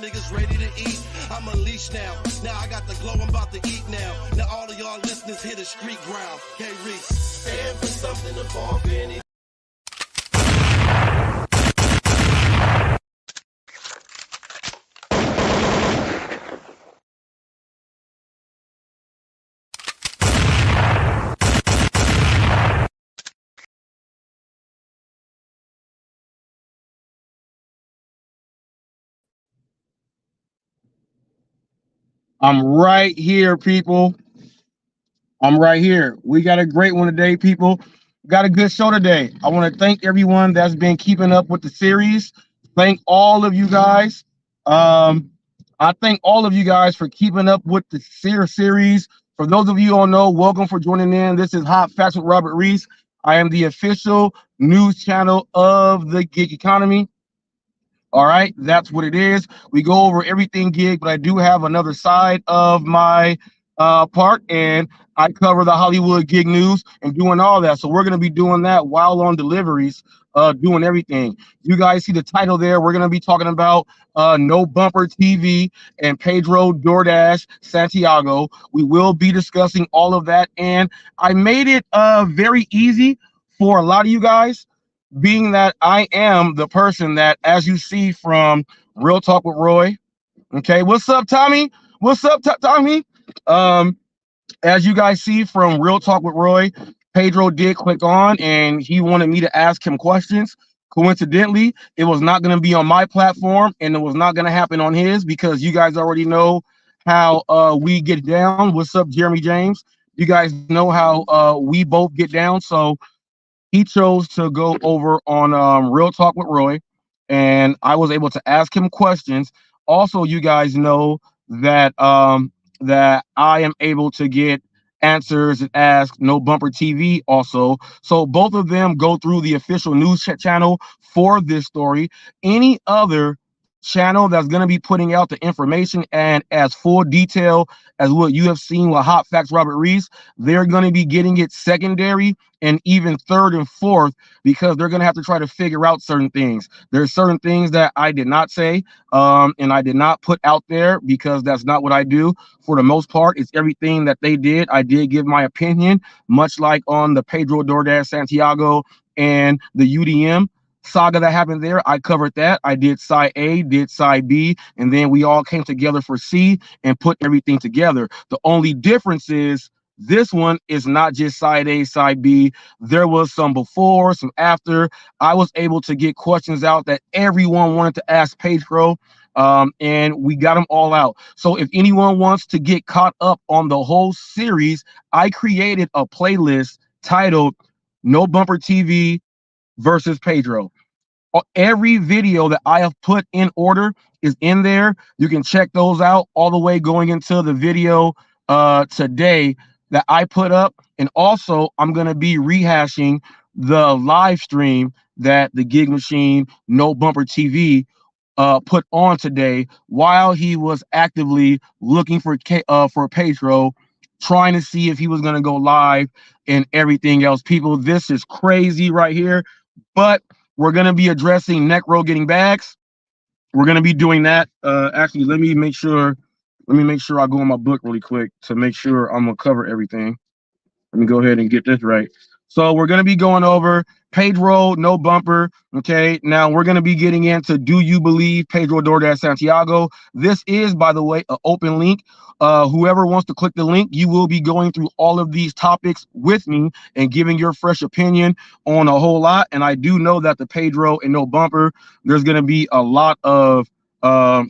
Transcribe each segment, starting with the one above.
niggas ready to eat. I'm unleashed now. Now I got the glow, I'm about to eat now. Now all of y'all listeners hit the street ground. Hey Reese, stand for something to fall in. I'm right here, people. I'm right here. We got a great one today, people. Got a good show today. I want to thank everyone that's been keeping up with the series. Thank all of you guys. I thank all of you guys for keeping up with the series. For those of you who don't know, welcome for joining in. This is Hot Facts with Robert Reese. I am the official news channel of the gig economy. All right, that's what it is. We go over everything gig, but I do have another side of my part, and I cover the Hollywood gig news and doing all that. So we're going to be doing that while on deliveries, doing everything. You guys see the title there. We're going to be talking about No Bumper TV and Pedro DoorDash Santiago. We will be discussing all of that, and I made it very easy for a lot of you guys, being that I am the person that, as you see from Real Talk with Roy. Okay, what's up, Tommy? What's up, Tommy? As you guys see from Real Talk with Roy, Pedro did click on and he wanted me to ask him questions. Coincidentally, it was not going to be on my platform and it was not going to happen on his, because you guys already know how we get down. What's up, Jeremy James? You guys know how we both get down. So he chose to go over on Real Talk with Roy, and I was able to ask him questions. Also, you guys know that that I am able to get answers and ask No Bumper TV also. So both of them go through the official news channel for this story. Any other channel that's going to be putting out the information and as full detail as what you have seen with Hot Facts Robert Reese, they're going to be getting it secondary and even third and fourth, because they're going to have to try to figure out certain things. There's certain things that I did not say and I did not put out there, because that's not what I do. For the most part, it's everything that they did. I did give my opinion, much like on the Pedro DoorDash Santiago and the UDM saga that happened there. I covered that. I did side A, did side B, and then we all came together for C and put everything together. The only difference is this one is not just side A, side B. There was some before, some after. I was able to get questions out that everyone wanted to ask Pedro, and we got them all out. So if anyone wants to get caught up on the whole series, I created a playlist titled No Bumper TV versus Pedro. Every video that I have put in order is in there. You can check those out all the way going into the video today that I put up. And also, I'm going to be rehashing the live stream that the Gig Machine No Bumper TV put on today while he was actively looking for Pedro, trying to see if he was going to go live and everything else. People, this is crazy right here. But we're going to be addressing Necro getting bags. We're going to be doing that. Actually, let me make sure I go in my book really quick to make sure I'm going to cover everything. Let me go ahead and get this right. So we're going to be going over Pedro, No Bumper. Okay, now we're going to be getting into Do You Believe Pedro DoorDash Santiago. This is, by the way, an open link. Whoever wants to click the link, you will be going through all of these topics with me and giving your fresh opinion on a whole lot. And I do know that the Pedro and No Bumper, there's going to be a lot of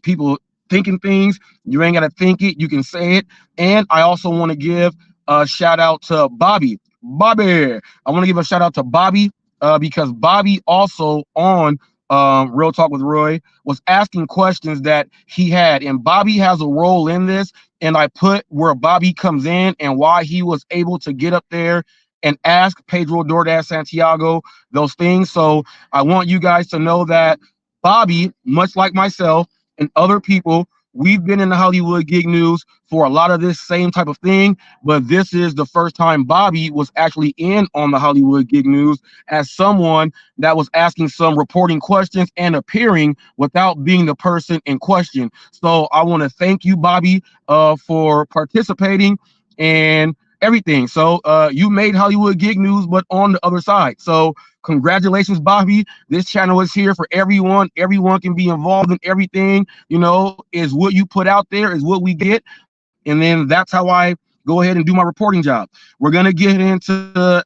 people thinking things. You ain't got to think it. You can say it. And I also want to give a shout out to Bobby. I want to give a shout out to Bobby because Bobby also on Real Talk with Roy was asking questions that he had, and Bobby has a role in this, and I put where Bobby comes in and why he was able to get up there and ask Pedro DoorDash Santiago those things. So I want you guys to know that Bobby, much like myself and other people We've been in the Hollywood gig news for a lot of this same type of thing, but this is the first time Bobby was actually in on the Hollywood gig news as someone that was asking some reporting questions and appearing without being the person in question. So I want to thank you, Bobby, for participating and everything. So you made Hollywood gig news, but on the other side. So congratulations, Bobby. This channel is here for everyone. Everyone can be involved in everything. You know, is what you put out there is what we get. And then that's how I go ahead and do my reporting job. We're going to get into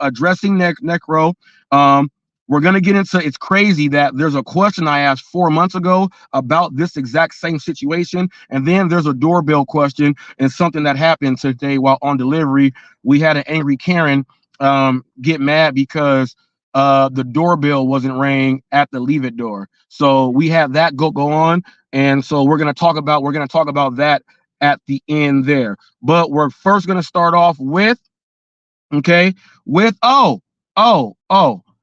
addressing Necro. We're going to get into, it's crazy that there's a question I asked 4 months ago about this exact same situation. And then there's a doorbell question and something that happened today while on delivery. We had an angry Karen get mad because the doorbell wasn't ringing at the leave it door. So we have that go on. And so we're going to talk about that at the end there. But we're first going to start off with,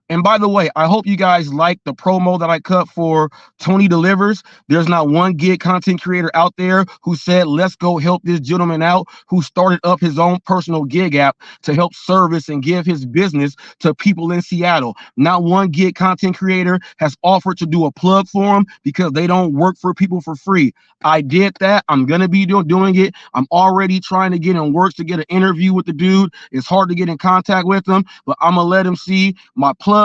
and by the way, I hope you guys like the promo that I cut for Tony Delivers. There's not one gig content creator out there who said, let's go help this gentleman out, who started up his own personal gig app to help service and give his business to people in Seattle. Not one gig content creator has offered to do a plug for him because they don't work for people for free. I did that. I'm going to be doing it. I'm already trying to get in works to get an interview with the dude. It's hard to get in contact with him, but I'm going to let him see my plugs.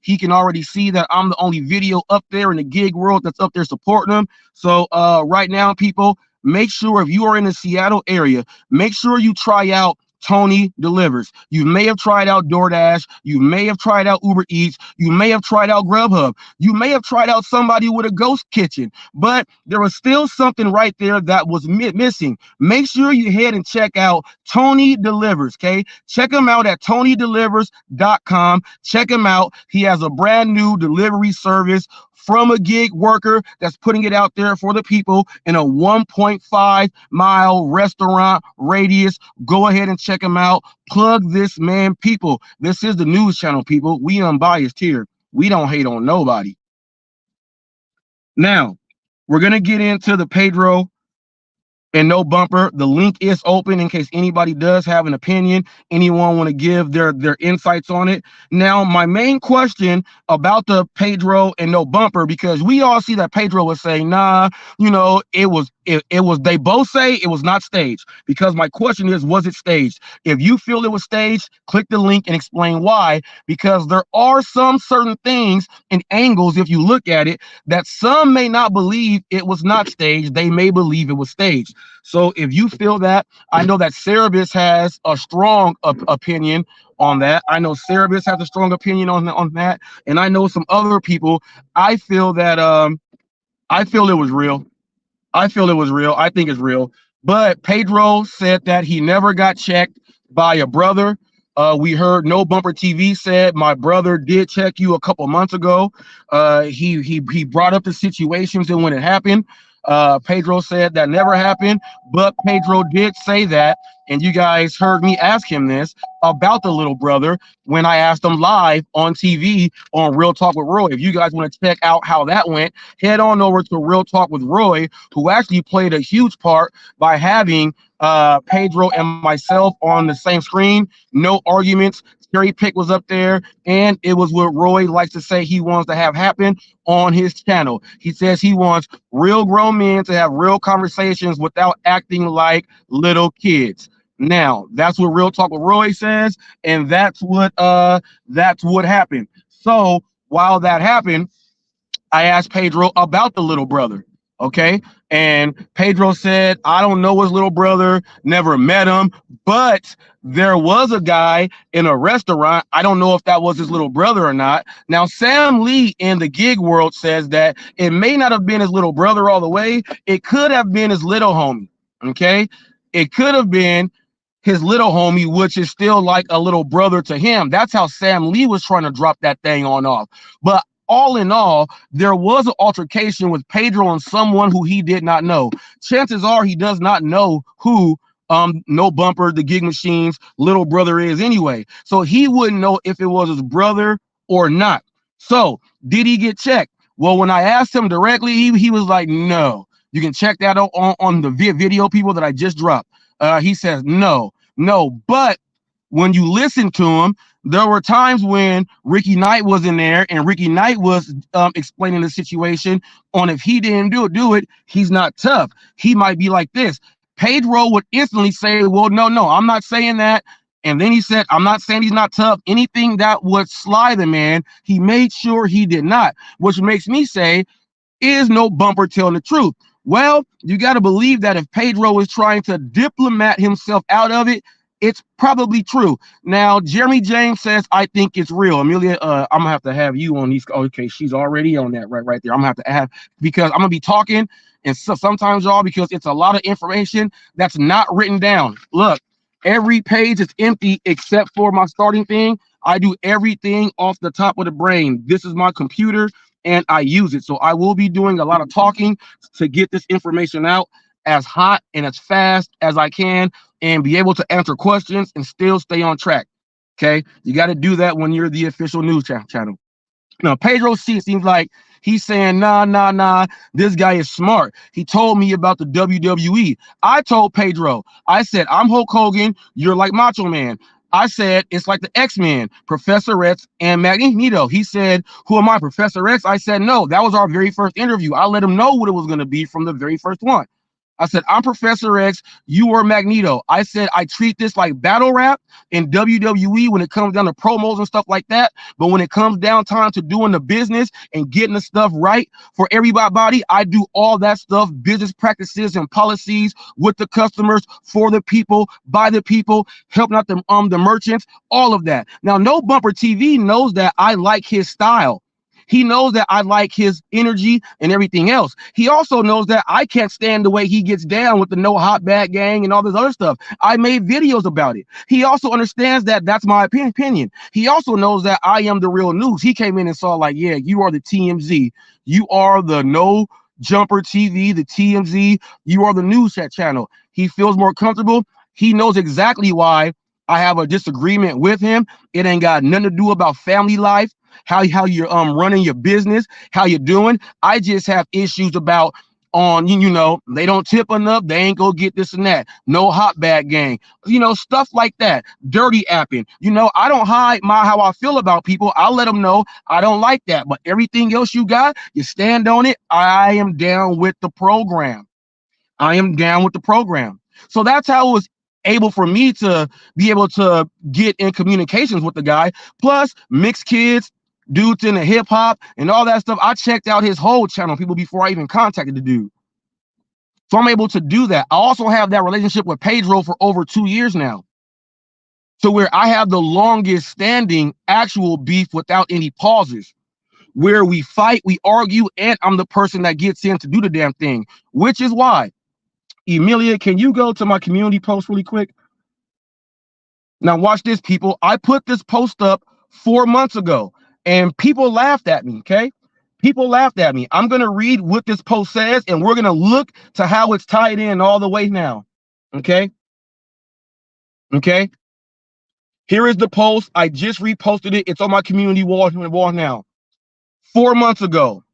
He can already see that I'm the only video up there in the gig world that's up there supporting him. So right now, people, make sure if you are in the Seattle area, make sure you try out Tony Delivers. You may have tried out DoorDash. You may have tried out Uber Eats. You may have tried out Grubhub. You may have tried out somebody with a ghost kitchen, but there was still something right there that was missing. Make sure you head and check out Tony Delivers, okay? Check him out at TonyDelivers.com. Check him out. He has a brand new delivery service from a gig worker that's putting it out there for the people in a 1.5-mile restaurant radius. Go ahead and check him out. Plug this man, people. This is the news channel, people. We unbiased here. We don't hate on nobody. Now, we're going to get into the Pedro and No Bumper. The link is open in case anybody does have an opinion, anyone want to give their insights on it. Now, my main question about the Pedro and No Bumper, because we all see that Pedro was saying, nah, you know, it was they both say it was not staged. Because my question is, was it staged? If you feel it was staged, click the link and explain why, because there are some certain things and angles, if you look at it, that some may not believe it was not staged. They may believe it was staged. So if you feel that, I know that Cerebus has a strong opinion on that. I know Cerebus has a strong opinion on that. And I know some other people. I feel that I feel it was real. I feel it was real. I think it's real. But Pedro said that he never got checked by a brother. We heard No BumperTv said my brother did check you a couple months ago. He brought up the situations and when it happened. Pedro said that never happened, but Pedro did say that, and you guys heard me ask him this about the little brother when I asked him live on TV on Real Talk with Roy. If you guys want to check out how that went, head on over to Real Talk with Roy, who actually played a huge part by having Pedro and myself on the same screen. No arguments. Cherry Pick was up there, and it was what Roy likes to say he wants to have happen on his channel. He says he wants real grown men to have real conversations without acting like little kids. Now, that's what Real Talk with Roy says, and that's what happened. So while that happened, I asked Pedro about the little brother. Okay. And Pedro said, I don't know his little brother, never met him, but there was a guy in a restaurant. I don't know if that was his little brother or not. Now, Sam Lee in the gig world says that it may not have been his little brother all the way. It could have been his little homie. Okay. It could have been his little homie, which is still like a little brother to him. That's how Sam Lee was trying to drop that thing on off. But all in all, there was an altercation with Pedro and someone who he did not know. Chances are he does not know who No Bumper, the Gig Machine's little brother is anyway. So he wouldn't know if it was his brother or not. So did he get checked? Well, when I asked him directly, he was like, no. You can check that out on the video, people, that I just dropped. He says, no, but when you listen to him, there were times when Ricky Knight was in there and Ricky Knight was explaining the situation on if he didn't do it, he's not tough. He might be like this. Pedro would instantly say, well, no, I'm not saying that. And then he said, I'm not saying he's not tough. Anything that would slide the man, he made sure he did not, which makes me say, is no Bumper telling the truth? Well, you got to believe that if Pedro is trying to diplomat himself out of it, it's probably true. Now, Jeremy James says, I think it's real. Amelia, I'm gonna have to have you on these. Okay, she's already on that right there. I'm gonna have to have, because I'm gonna be talking, and so sometimes, y'all, because it's a lot of information that's not written down. Look, every page is empty except for my starting thing. I do everything off the top of the brain. This is my computer, and I use it. So I will be doing a lot of talking to get this information out as hot and as fast as I can, and be able to answer questions and still stay on track. Okay, you got to do that when you're the official news channel. Now, Pedro seems like he's saying, nah, this guy is smart. He told me about the WWE. I told Pedro, I said, I'm Hulk Hogan, you're like Macho Man. I said, it's like the X-Men, Professor X and Magneto. He said, who am I, Professor X? I said, no, that was our very first interview. I let him know what it was going to be from the very first one. I said, I'm Professor X, you are Magneto. I said, I treat this like battle rap in WWE when it comes down to promos and stuff like that. But when it comes down time to doing the business and getting the stuff right for everybody, I do all that stuff, business practices and policies with the customers, for the people, by the people, helping out the merchants, all of that. Now, no BumperTv knows that I like his style. He knows that I like his energy and everything else. He also knows that I can't stand the way he gets down with the no hot bag gang and all this other stuff. I made videos about it. He also understands that that's my opinion. He also knows that I am the real news. He came in and saw like, yeah, you are the TMZ. You are the No Jumper TV, the TMZ. You are the news chat channel. He feels more comfortable. He knows exactly why I have a disagreement with him. It ain't got nothing to do about family life, how you're running your business, how you're doing. I just have issues about they don't tip enough, they ain't gonna get this and that, no hot bag gang, stuff like that, dirty apping. I don't hide how I feel about people. I'll let them know I don't like that, but everything else you got, you stand on it. I am down with the program. So that's how it was able for me to be able to get in communications with the guy. Plus, mixed kids, dudes into hip hop and all that stuff. I checked out his whole channel, people, before I even contacted the dude. So I'm able to do that. I also have that relationship with Pedro for over 2 years now, to where I have the longest standing actual beef without any pauses, where we fight, we argue, and I'm the person that gets in to do the damn thing, which is why, Emilia, can you go to my community post really quick? Now watch this, people. I put this post up 4 months ago, and people laughed at me, okay? People laughed at me. I'm going to read what this post says, and we're going to look to how it's tied in all the way now, okay? Okay? Here is the post. I just reposted it. It's on my community wall now. 4 months ago,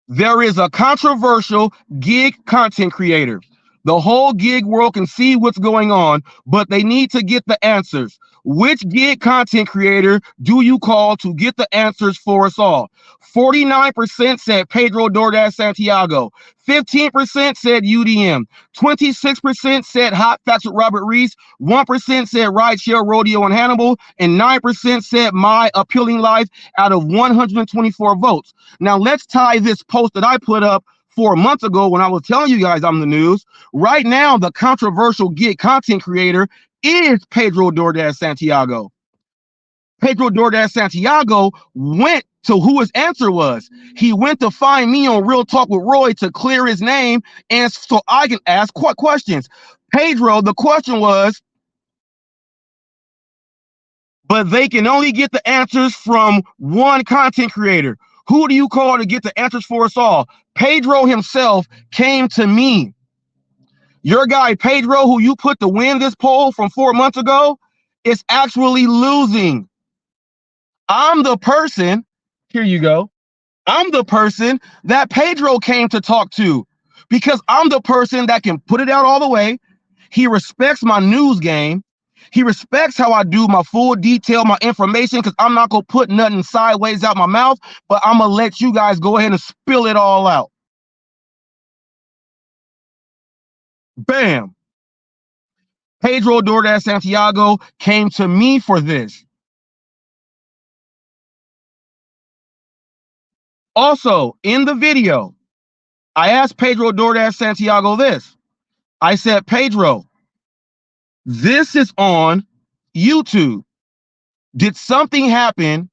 there is a controversial gig content creator. The whole gig world can see what's going on, but they need to get the answers. Which gig content creator do you call to get the answers for us all? 49% said Pedro DoorDash Santiago. 15% said UDM. 26% said Hot Facts with Robert Reese. 1% said Rideshare Rodeo and Hannibal. And 9% said My Appealing Life out of 124 votes. Now let's tie this post that I put up 4 months ago when I was telling you guys I'm the news. Right now, the controversial gig content creator is Pedro DoorDash Santiago. Pedro DoorDash Santiago went to who his answer was. He went to find me on Real Talk with Roy to clear his name and so I can ask questions. Pedro, the question was, but they can only get the answers from one content creator. Who do you call to get the answers for us all? Pedro himself came to me. Your guy, Pedro, who you put to win this poll from 4 months ago, is actually losing. I'm the person, here you go. I'm the person that Pedro came to talk to, because I'm the person that can put it out all the way. He respects my news game. He respects how I do my full detail, my information, because I'm not going to put nothing sideways out my mouth, but I'm going to let you guys go ahead and spill it all out. Bam. Pedro DoorDash Santiago came to me for this. Also, in the video, I asked Pedro DoorDash Santiago this. I said, Pedro, this is on YouTube. Did something happen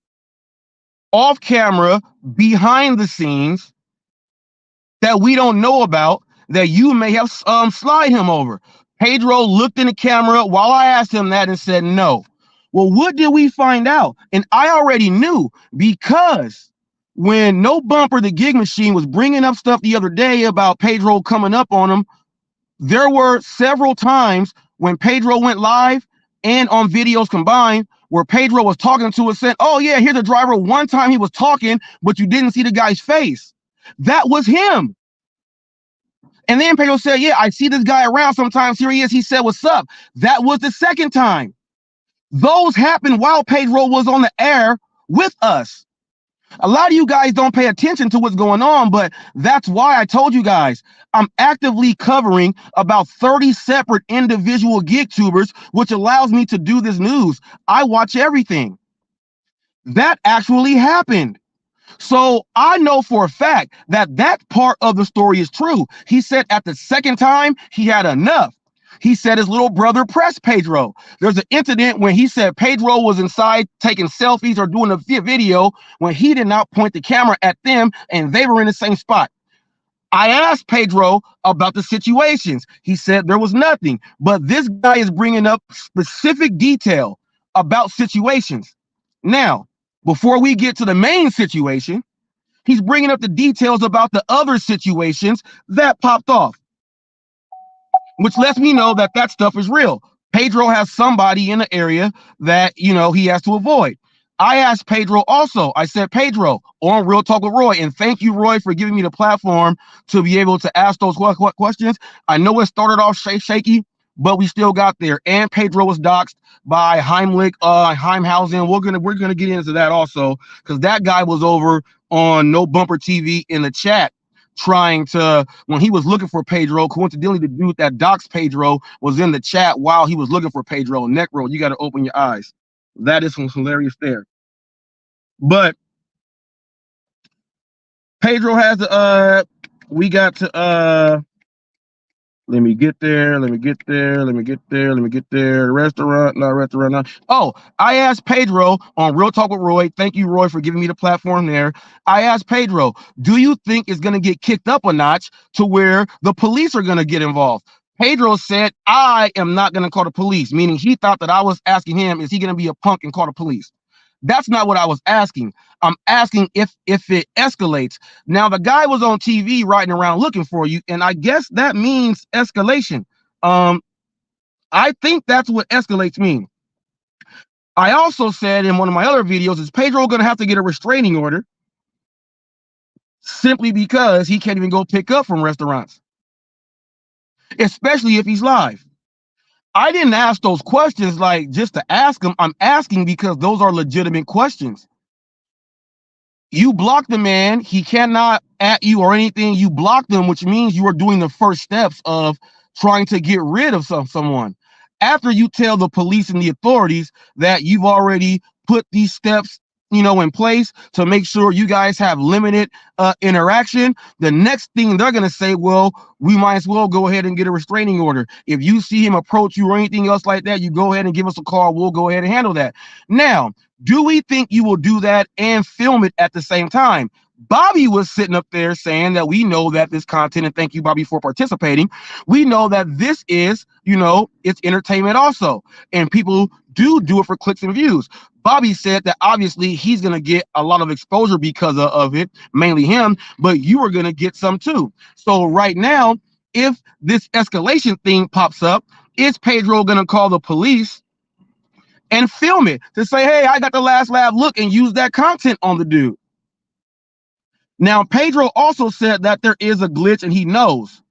off camera, behind the scenes, that we don't know about, that you may have slide him over? Pedro looked in the camera while I asked him that and said no. Well, what did we find out? And I already knew, because when No Bumper, the gig machine, was bringing up stuff the other day about Pedro coming up on him, there were several times when Pedro went live and on videos combined where Pedro was talking to us, said, oh yeah, here's the driver. One time he was talking, but you didn't see the guy's face. That was him. And then Pedro said, yeah, I see this guy around sometimes. Here he is. He said, what's up? That was the second time. Those happened while Pedro was on the air with us. A lot of you guys don't pay attention to what's going on, but that's why I told you guys I'm actively covering about 30 separate individual gig tubers, which allows me to do this news. I watch everything. That actually happened. So I know for a fact that that part of the story is true. He said at the second time he had enough. He said his little brother pressed Pedro. There's an incident when he said Pedro was inside taking selfies or doing a video when he did not point the camera at them and they were in the same spot. I asked Pedro about the situations. He said there was nothing, but this guy is bringing up specific detail about situations. Now, before we get to the main situation, he's bringing up the details about the other situations that popped off, which lets me know that that stuff is real. Pedro has somebody in the area that, you know, he has to avoid. I asked Pedro also, I said, Pedro, on Real Talk with Roy, and thank you, Roy, for giving me the platform to be able to ask those questions. I know it started off shaky, but we still got there. And Pedro was doxxed by Heimhausen. We're gonna get into that also, because that guy was over on No Bumper TV in the chat trying to, when he was looking for Pedro, coincidentally the dude that doxed Pedro was in the chat while he was looking for Pedro. Necro, you got to open your eyes. That is hilarious there. But Pedro has the we got to let me get there. Restaurant, not restaurant. Not. Oh, I asked Pedro on Real Talk with Roy. Thank you, Roy, for giving me the platform there. I asked Pedro, do you think it's going to get kicked up a notch to where the police are going to get involved? Pedro said, I am not going to call the police, meaning he thought that I was asking him, is he going to be a punk and call the police? That's not what I was asking. I'm asking if it escalates. Now, the guy was on TV riding around looking for you, and I guess that means escalation. I think that's what escalates mean. I also said in one of my other videos, is Pedro going to have to get a restraining order simply because he can't even go pick up from restaurants, especially if he's live? I didn't ask those questions like just to ask them. I'm asking because those are legitimate questions. You block the man, he cannot at you or anything. You block them, which means you are doing the first steps of trying to get rid of someone. After you tell the police and the authorities that you've already put these steps, you know, in place to make sure you guys have limited interaction, the next thing they're going to say, well, we might as well go ahead and get a restraining order. If you see him approach you or anything else like that, you go ahead and give us a call. We'll go ahead and handle that. Now, do we think you will do that and film it at the same time? Bobby was sitting up there saying that we know that this content, and thank you, Bobby, for participating. We know that this is, you know, it's entertainment also, and people do it for clicks and views. Bobby said that obviously he's going to get a lot of exposure because of it, mainly him, but you are going to get some too. So right now, if this escalation thing pops up, is Pedro going to call the police and film it to say, hey, I got the last laugh look, and use that content on the dude? Now, Pedro also said that there is a glitch, and he knows.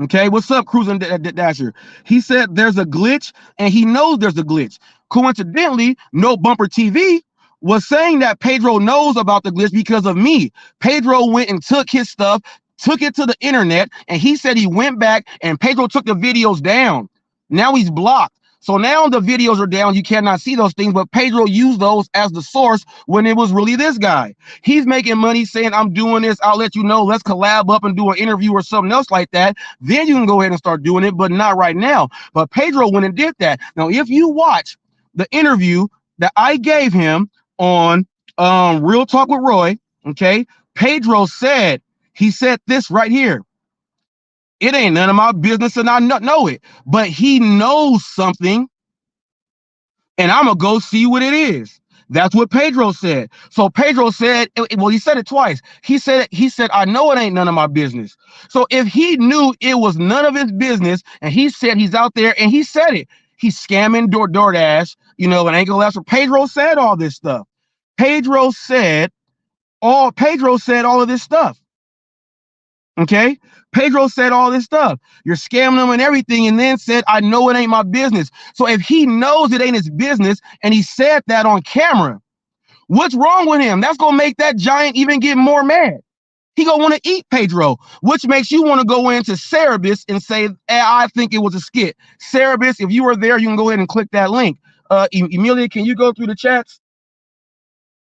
Okay, what's up, Cruising Dasher? He said there's a glitch, and he knows there's a glitch. Coincidentally, No Bumper TV was saying that Pedro knows about the glitch because of me. Pedro went and took his stuff, took it to the internet, and he said he went back and Pedro took the videos down. Now he's blocked. So now the videos are down. You cannot see those things, but Pedro used those as the source when it was really this guy. He's making money saying, I'm doing this. I'll let you know. Let's collab up and do an interview or something else like that. Then you can go ahead and start doing it, but not right now. But Pedro went and did that. Now, if you watch the interview that I gave him on Real Talk with Roy, okay, Pedro said, he said this right here. It ain't none of my business and I know it, but he knows something and I'm gonna go see what it is. That's what Pedro said. So Pedro said, well, he said it twice. He said, I know it ain't none of my business. So if he knew it was none of his business and he said he's out there and he said it, he's scamming DoorDash, and ain't gonna last. So Pedro said all this stuff. Pedro said all of this stuff. Okay, Pedro said all this stuff. You're scamming them and everything, and then said, I know it ain't my business. So if he knows it ain't his business and he said that on camera, what's wrong with him? That's gonna make that giant even get more mad. He gonna want to eat Pedro, which makes you want to go into Cerebus and say, I think it was a skit. Cerebus, if you were there, you can go ahead and click that link. Emilia, can you go through the chats?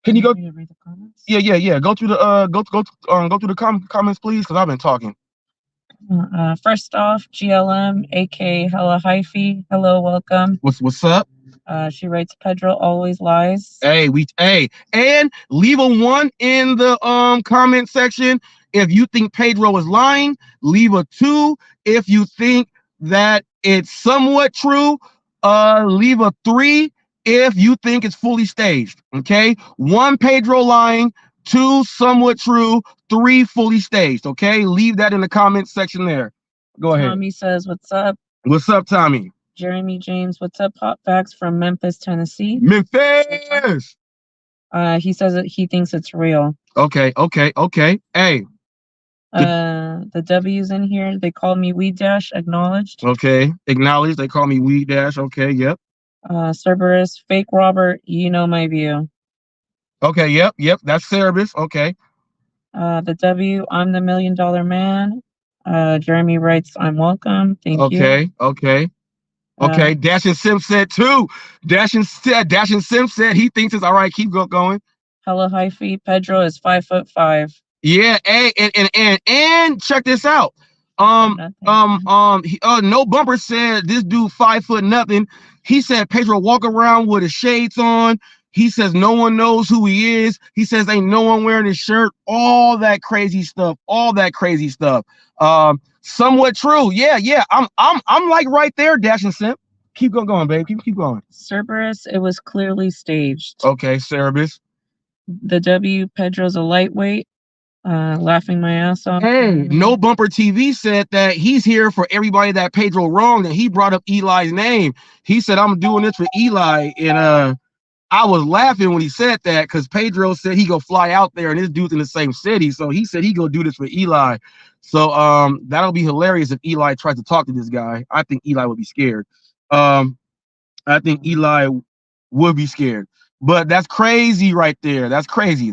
Can you go? Read the comments? Yeah. Go through the go through the comments, please, because I've been talking. First off, GLM, AK Hella Hyphy. Hello, welcome. What's up? She writes, Pedro always lies. Hey, and leave a 1 in the comment section if you think Pedro is lying. Leave a 2 if you think that it's somewhat true. Leave a 3 if you think it's fully staged. Okay, 1 Pedro lying, 2 somewhat true, 3 fully staged. Okay, leave that in the comment section there. Go ahead. Tommy says, what's up? What's up, Tommy? Jeremy James, what's up? Hot Facts from Memphis, Tennessee. Memphis. He says that he thinks it's real. Okay. Hey. The W's in here, they call me Weed Dash, acknowledged. Okay, acknowledged. They call me Weed Dash. Okay, yep. Cerberus, fake Robert, you know my view. Okay, yep. That's Cerebus. Okay. The W, I'm the $1 million man. Jeremy writes, I'm welcome. Thank you. Okay. Dash and Sim said too. Dash and Sim said he thinks it's all right. Keep going. Hella hyphy. Pedro is 5'5". Yeah. Hey, and check this out. No Bumper said this dude 5 foot nothing. He said Pedro walk around with his shades on. He says no one knows who he is. He says ain't no one wearing his shirt. All that crazy stuff. Somewhat true. Yeah. I'm like right there, Dash and Simp. Keep going, babe. Keep going. Cerberus, it was clearly staged. Okay, Cerebus. The W, Pedro's a lightweight. Laughing my ass off. Hey, No Bumper TV said that he's here for everybody that Pedro wronged, and he brought up Eli's name. He said, I'm doing this for Eli, and I was laughing when he said that because Pedro said he go fly out there and this dude's in the same city. So he said he go do this for Eli. So that'll be hilarious if Eli tries to talk to this guy. I think Eli would be scared. I think Eli would be scared. But that's crazy right there. That's crazy.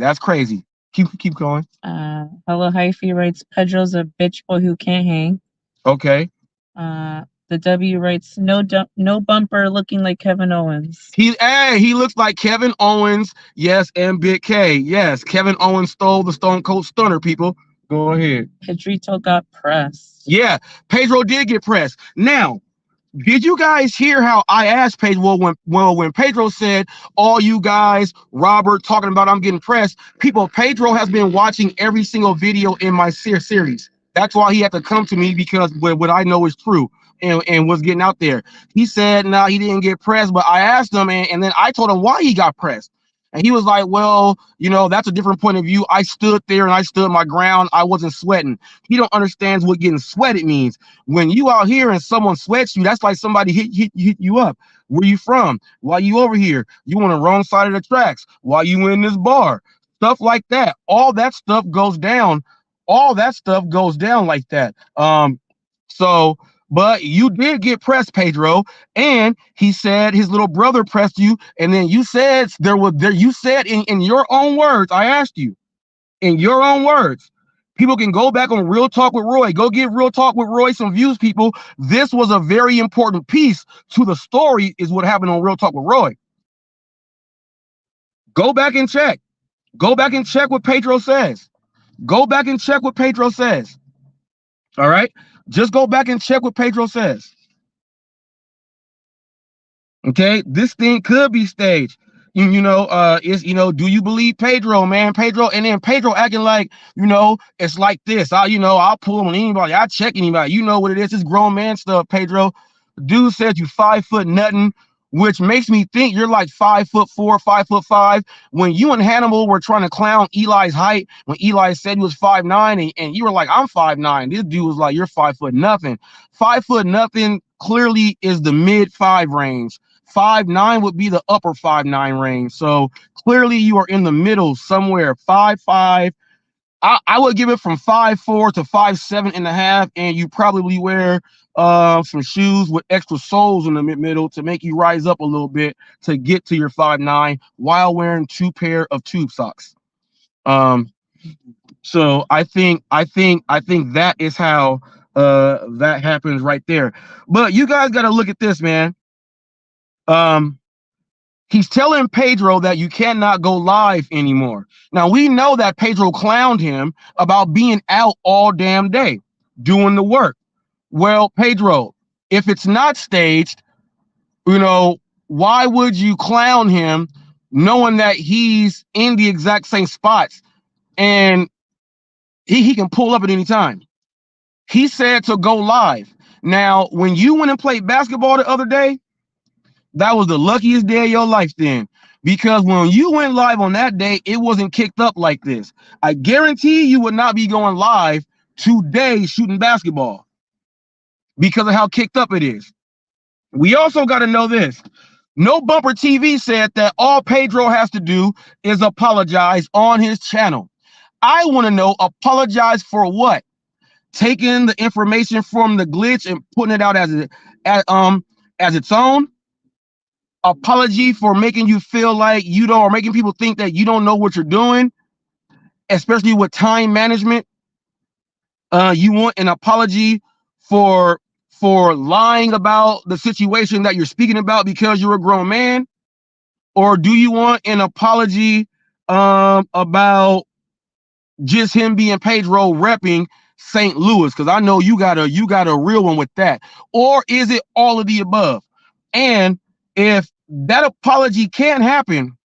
Keep going. Hello Hyphy writes, Pedro's a bitch boy who can't hang. Okay. The W writes, no Bumper looking like Kevin Owens. He looks like Kevin Owens. Yes, and Big K. Yes, Kevin Owens stole the Stone Cold Stunner, people. Go ahead. Pedrito got pressed. Yeah, Pedro did get pressed. Now, did you guys hear how I asked Pedro when Pedro said, all you guys, Robert, talking about I'm getting pressed? Pedro has been watching every single video in my series. That's why he had to come to me, because what I know is true and was getting out there. He said, no, he didn't get pressed, but I asked him and then I told him why he got pressed. And he was like, well, that's a different point of view. I stood there and I stood my ground. I wasn't sweating. He don't understand what getting sweated means. When you out here and someone sweats you, that's like somebody hit you up. Where you from? Why you over here? You on the wrong side of the tracks? Why you in this bar? Stuff like that. All that stuff goes down. Like that. So, but you did get pressed, Pedro, and he said his little brother pressed you, and then you said you said in your own words, I asked you, in your own words. People can go back on Real Talk with Roy. Go give Real Talk with Roy some views, people. This was a very important piece to the story, is what happened on Real Talk with Roy. Go back and check. Go back and check what Pedro says. Go back and check what Pedro says. All right? Just go back and check what Pedro says. Okay? This thing could be staged. Do you believe Pedro, man? Pedro, and then Pedro acting like, it's like this. I'll pull him on anybody. I'll check anybody. You know what it is. It's grown man stuff, Pedro. Dude says you 5 foot nothing, which makes me think you're like 5'4", 5'5". When you and Hannibal were trying to clown Eli's height, when Eli said he was 5'9", and you were like, I'm 5'9". This dude was like, you're 5 foot nothing. 5 foot nothing clearly is the mid-5 range. 5'9" would be the upper 5'9" range. So clearly you are in the middle somewhere. 5'5". I would give it from 5'4" to 5'7.5", and you probably wear some shoes with extra soles in the middle to make you rise up a little bit to get to your 5'9" while wearing 2 pair of tube socks. So I think that is how that happens right there. But you guys got to look at this, man. He's telling Pedro that you cannot go live anymore. Now, we know that Pedro clowned him about being out all damn day doing the work. Well, Pedro, if it's not staged, why would you clown him knowing that he's in the exact same spots and he can pull up at any time? He said to go live. Now, when you went and played basketball the other day, that was the luckiest day of your life then, because when you went live on that day, it wasn't kicked up like this. I guarantee you would not be going live today shooting basketball because of how kicked up it is. We also got to know this. No BumperTv said that all Pedro has to do is apologize on his channel. I want to know, apologize for what? Taking the information from the glitch and putting it out as its own? Apology for making you feel like you don't, or making people think that you don't know what you're doing, especially with time management. You want an apology for lying about the situation that you're speaking about because you're a grown man? Or do you want an apology about just him being Pedro repping St. Louis? Because I know you got a real one with that. Or is it all of the above? And if that apology can't happen,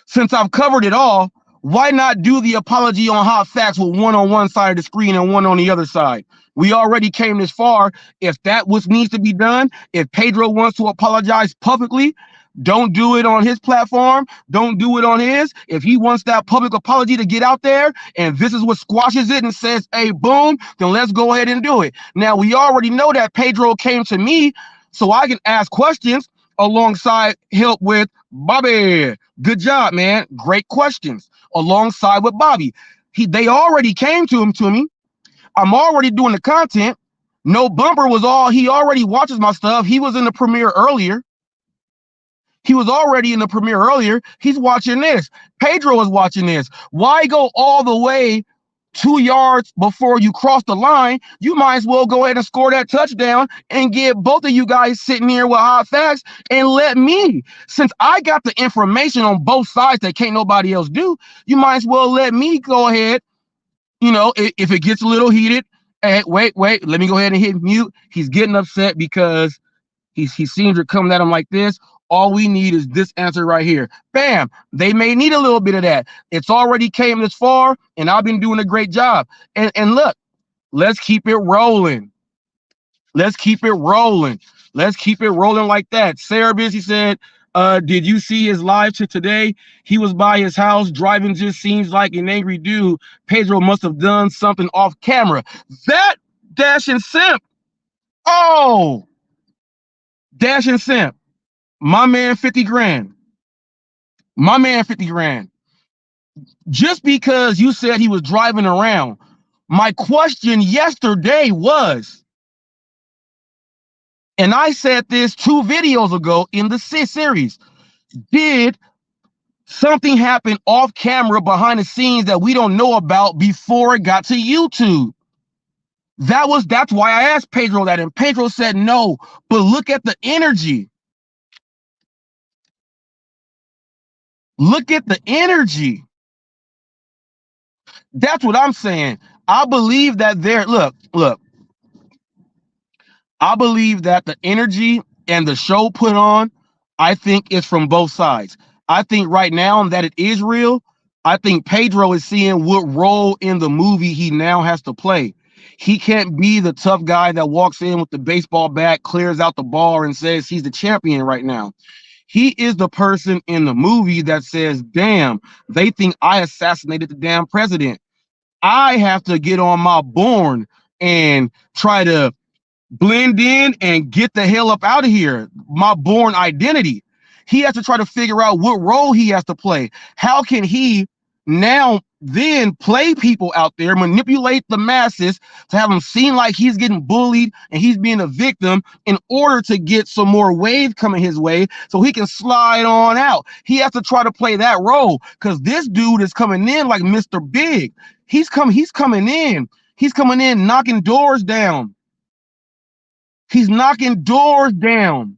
since I've covered it all, why not do the apology on Hot Facts with one on one side of the screen and one on the other side? We already came this far. If that needs to be done, if Pedro wants to apologize publicly, don't do it on his platform. Don't do it on his. If he wants that public apology to get out there and this is what squashes it and says, hey, boom, then let's go ahead and do it. Now, we already know that Pedro came to me so I can ask questions alongside help with Bobby. Good job, man. Great questions alongside with Bobby. They already came to me. I'm already doing the content. No Bumper he already watches my stuff. He was in the premiere earlier. He's watching this. Pedro is watching this. Why go all the way 2 yards before you cross the line? You might as well go ahead and score that touchdown and get both of you guys sitting here with Hot Facts and let me, since I got the information on both sides that can't nobody else do, you might as well let me go ahead. If it gets a little heated, hey, wait, let me go ahead and hit mute. He's getting upset because he seems to come at him like this. All we need is this answer right here. Bam. They may need a little bit of that. It's already came this far, and I've been doing a great job. And look, let's keep it rolling. Let's keep it rolling. Let's keep it rolling like that. Sarah Busy said, did you see his live to today? He was by his house driving, just seems like an angry dude. Pedro must have done something off camera. That Dash and Simp. Oh, Dash and Simp. My man, 50 grand. My man, 50 grand. Just because you said he was driving around, my question yesterday was, And I said this 2 videos ago in the series. Did something happen off camera behind the scenes that we don't know about before it got to YouTube? That's why I asked Pedro that, and Pedro said no. But look at the energy. Look at the energy. That's what I'm saying. I believe that look. I believe that the energy and the show put on, I think is from both sides. I think right now that it is real. I think Pedro is seeing what role in the movie he now has to play. He can't be the tough guy that walks in with the baseball bat, clears out the bar, and says he's the champion right now. He is the person in the movie that says, damn, they think I assassinated the damn president. I have to get on my Bourne and try to blend in and get the hell up out of here. My Bourne identity. He has to try to figure out what role he has to play. How can he now then play people out there, manipulate the masses to have him seem like he's getting bullied and he's being a victim in order to get some more wave coming his way so he can slide on out. He has to try to play that role because this dude is coming in like Mr. Big. He's coming in. He's coming in knocking doors down. He's knocking doors down,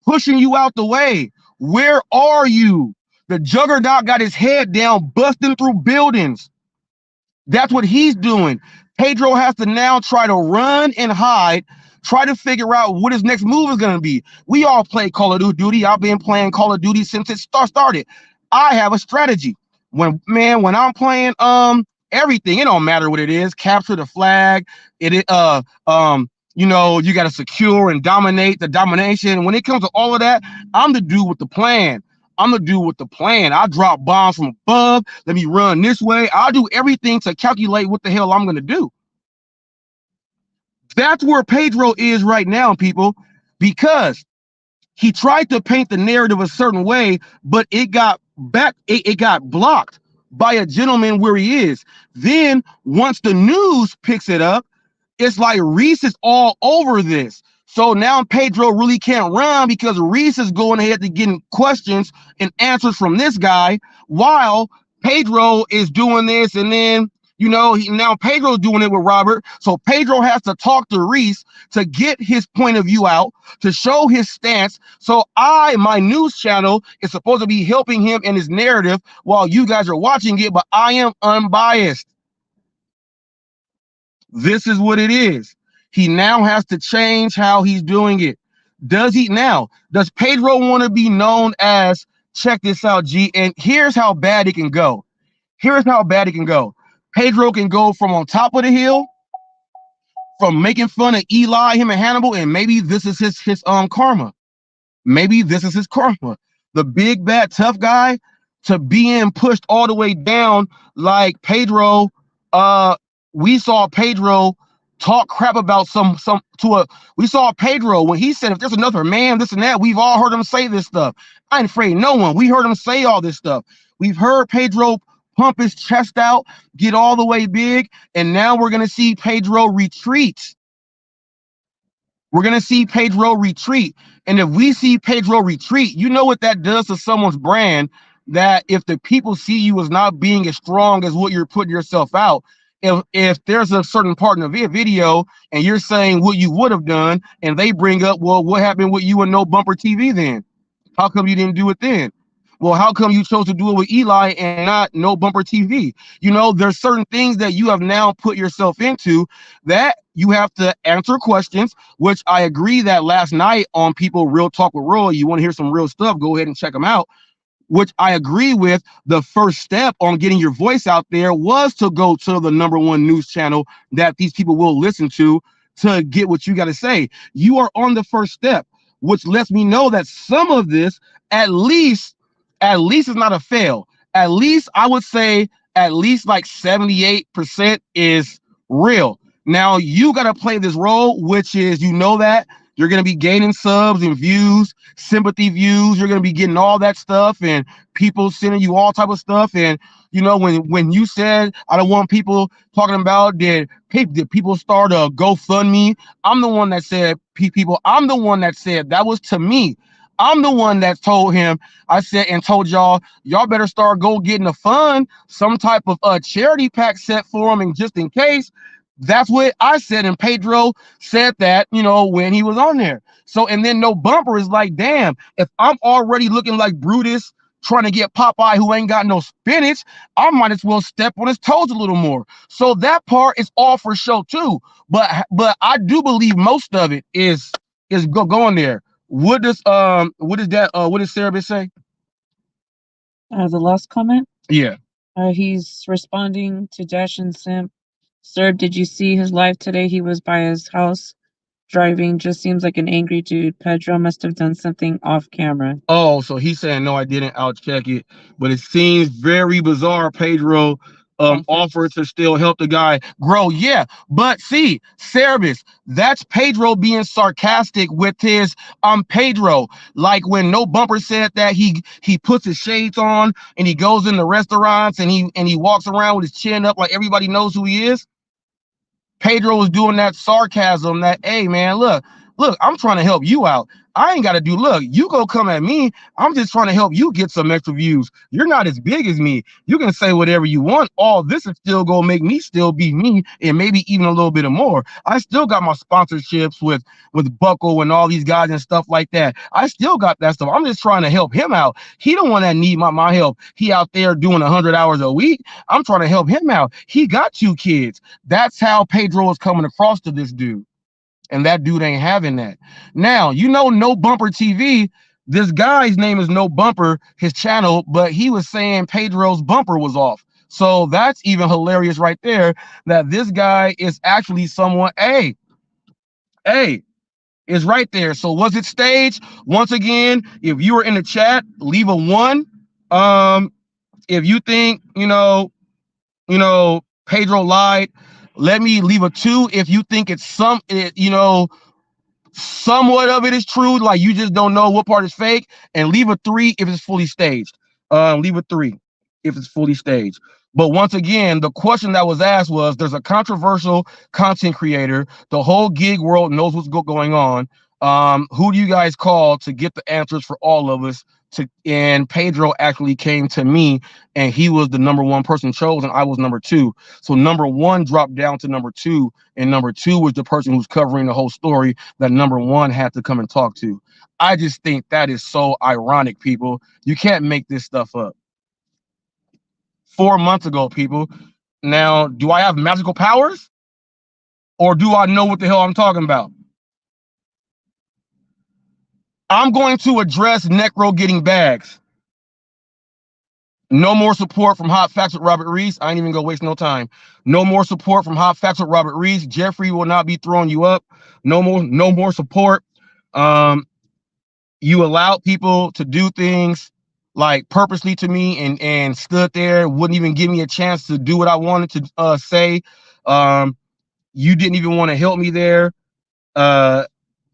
pushing you out the way. Where are you? The juggernaut got his head down, busting through buildings. That's what he's doing. Pedro has to now try to run and hide, try to figure out what his next move is going to be. We all play Call of Duty. I've been playing Call of Duty since it started. I have a strategy. When I'm playing everything, it don't matter what it is. Capture the flag. You got to secure and dominate the domination. When it comes to all of that, I'm the dude with the plan. I drop bombs from above. Let me run this way. I'll do everything to calculate what the hell I'm going to do. That's where Pedro is right now, people, because he tried to paint the narrative a certain way, but it got blocked by a gentleman where he is. Then once the news picks it up, it's like Reese is all over this. So now Pedro really can't run because Reese is going ahead to getting questions and answers from this guy while Pedro is doing this. And then, now Pedro's doing it with Robert. So Pedro has to talk to Reese to get his point of view out, to show his stance. So my news channel is supposed to be helping him in his narrative while you guys are watching it, but I am unbiased. This is what it is. He now has to change how he's doing it. Does Pedro want to be known as, check this out, G, and here's how bad it can go. Pedro can go from on top of the hill, from making fun of Eli, him and Hannibal, and maybe this is his karma. Maybe this is his karma. The big, bad, tough guy to being pushed all the way down like Pedro. We saw Pedro talk crap about we saw Pedro when he said, if there's another man, this and that, we've all heard him say this stuff. I ain't afraid of no one. We heard him say all this stuff. We've heard Pedro pump his chest out, get all the way big, and now we're going to see Pedro retreat. And if we see Pedro retreat, you know what that does to someone's brand, that if the people see you as not being as strong as what you're putting yourself out, if there's a certain part of the video and you're saying what you would have done, and they bring up, well, what happened with you and no BumperTv then? How come you didn't do it then? Well, how come you chose to do it with Eli and not no BumperTv? There's certain things that you have now put yourself into that you have to answer questions, which I agree that last night on People Real Talk with Roy, you want to hear some real stuff, go ahead and check them out. Which I agree with. The first step on getting your voice out there was to go to the #1 news channel that these people will listen to get what you got to say. You are on the first step, which lets me know that some of this, at least is not a fail. At least I would say at least like 78% is real. Now you got to play this role, which is, that You're going to be gaining subs and views, sympathy views. You're going to be getting all that stuff and people sending you all type of stuff. And, you know, when you said, I don't want people talking about, did people start a GoFundMe? I'm the one that said, people, I'm the one that said, that was to me. I'm the one that told him, I said, and told y'all better start getting a fund, some type of charity pack set for him, and just in case. That's what I said, and Pedro said that, you know, when he was on there. So, and then No Bumper is like, damn, if I'm already looking like Brutus trying to get Popeye who ain't got no spinach, I might as well step on his toes a little more. So that part is all for show too. But I do believe most of it is going there. What does Sarah say? The last comment? Yeah. He's responding to Dash and Simp. Sir, did you see his live today? He was by his house driving. Just seems like an angry dude. Pedro must have done something off camera. Oh, so he's saying, no, I didn't. I'll check it. But it seems very bizarre. Pedro offered to still help the guy grow. Yeah, but see, Cerebus, that's Pedro being sarcastic with his Pedro. Like when No Bumper said that he puts his shades on and he goes in the restaurants and he walks around with his chin up like everybody knows who he is. Pedro was doing that sarcasm that, hey man, look, I'm trying to help you out. I ain't got to do, look, you go come at me. I'm just trying to help you get some extra views. You're not as big as me. You can say whatever you want. All this is still going to make me still be me, and maybe even a little bit of more. I still got my sponsorships with Buckle and all these guys and stuff like that. I still got that stuff. I'm just trying to help him out. He don't want that need my help. He out there doing 100 hours a week. I'm trying to help him out. He got 2 kids. That's how Pedro is coming across to this dude. And that dude ain't having that. Now, you know, No Bumper TV, this guy's name is No Bumper, his channel, but he was saying Pedro's bumper was off. So that's even hilarious right there, that this guy is actually someone, hey, is right there. So was it staged? Once again, if you were in the chat, leave a 1. If you think, you know, Pedro lied, let me leave a 2 if you think it's somewhat of it is true, like you just don't know what part is fake, and leave a 3 if it's fully staged. Leave a 3 if it's fully staged. But once again, the question that was asked was, there's a controversial content creator. The whole gig world knows what's going on. Who do you guys call to get the answers for all of us? And Pedro actually came to me, and he was the number 1 person chosen. I was number 2. So number 1 dropped down to number 2, and number 2 was the person who's covering the whole story that number 1 had to come and talk to. I just think that is so ironic, people. You can't make this stuff up. 4 months ago, people. Now, do I have magical powers? Or do I know what the hell I'm talking about? I'm going to address Necro getting bags. No more support from Hot Facts with Robert Reese. I ain't even gonna waste no time. No more support from Hot Facts with Robert Reese. Jeffrey will not be throwing you up. No more support. You allowed people to do things like purposely to me and stood there, wouldn't even give me a chance to do what I wanted to say. You didn't even want to help me there.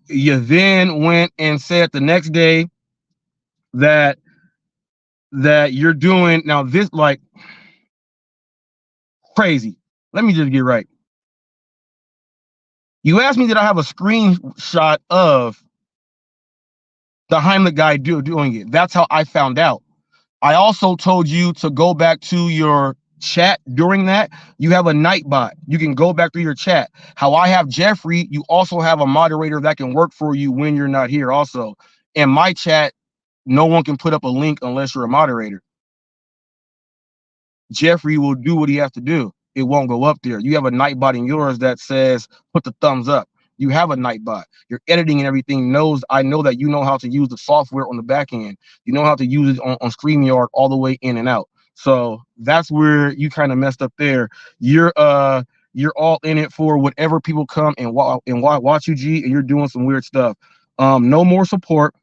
You then went and said the next day that you're doing now this, like, crazy. Let me just get right. You asked me, did I have a screenshot of the Heimlich guy doing it? That's how I found out. I also told you to go back to your chat during that. You have a Nightbot. You can go back through your chat. How I have Jeffrey, you also have a moderator that can work for you when you're not here also. In my chat, no one can put up a link unless you're a moderator. Jeffrey will do what he has to do. It won't go up there. You have a Nightbot in yours that says, put the thumbs up. You have a Nightbot. Your editing and everything I know that you know how to use the software on the back end. You know how to use it on StreamYard all the way in and out. So that's where you kind of messed up there. You're all in it for whatever people come and watch you, G, and you're doing some weird stuff. No more support.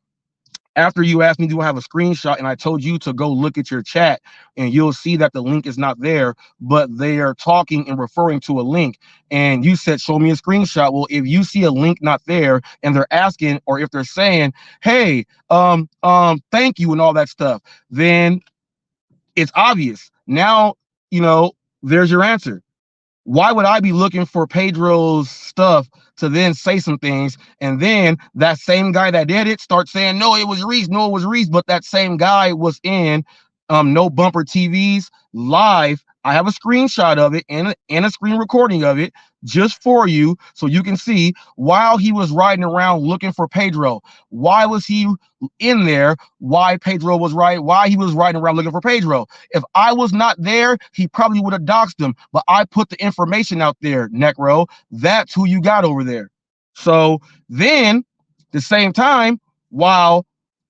After you asked me, do I have a screenshot? And I told you to go look at your chat, and you'll see that the link is not there, but they are talking and referring to a link. And you said, show me a screenshot. Well, if you see a link not there and they're asking, or if they're saying, hey, thank you and all that stuff, then it's obvious. Now, there's your answer. Why would I be looking for Pedro's stuff to then say some things, and then that same guy that did it starts saying, no, it was Reese, no, it was Reese, but that same guy was in No Bumper TV's live. I have a screenshot of it and a screen recording of it just for you, so you can see while he was riding around looking for Pedro. Why was he in there? Why Pedro was why he was riding around looking for Pedro. If I was not there, he probably would have doxed him, but I put the information out there, Necro. That's who you got over there. So then, the same time, while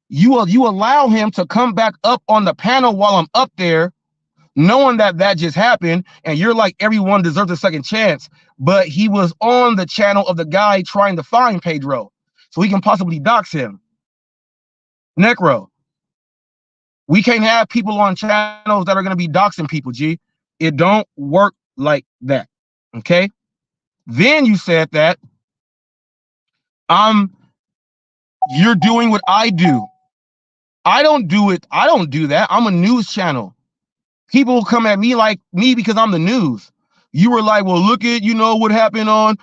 you allow him to come back up on the panel while I'm up there, knowing that just happened, and you're like, everyone deserves a second chance, but he was on the channel of the guy trying to find Pedro, so he can possibly dox him. Necro, we can't have people on channels that are going to be doxing people, G. It don't work like that, okay? Then you said that you're doing what I do. I don't do it. I don't do that. I'm a news channel. People come at me like me because I'm the news. You were like, well, look at, what happened on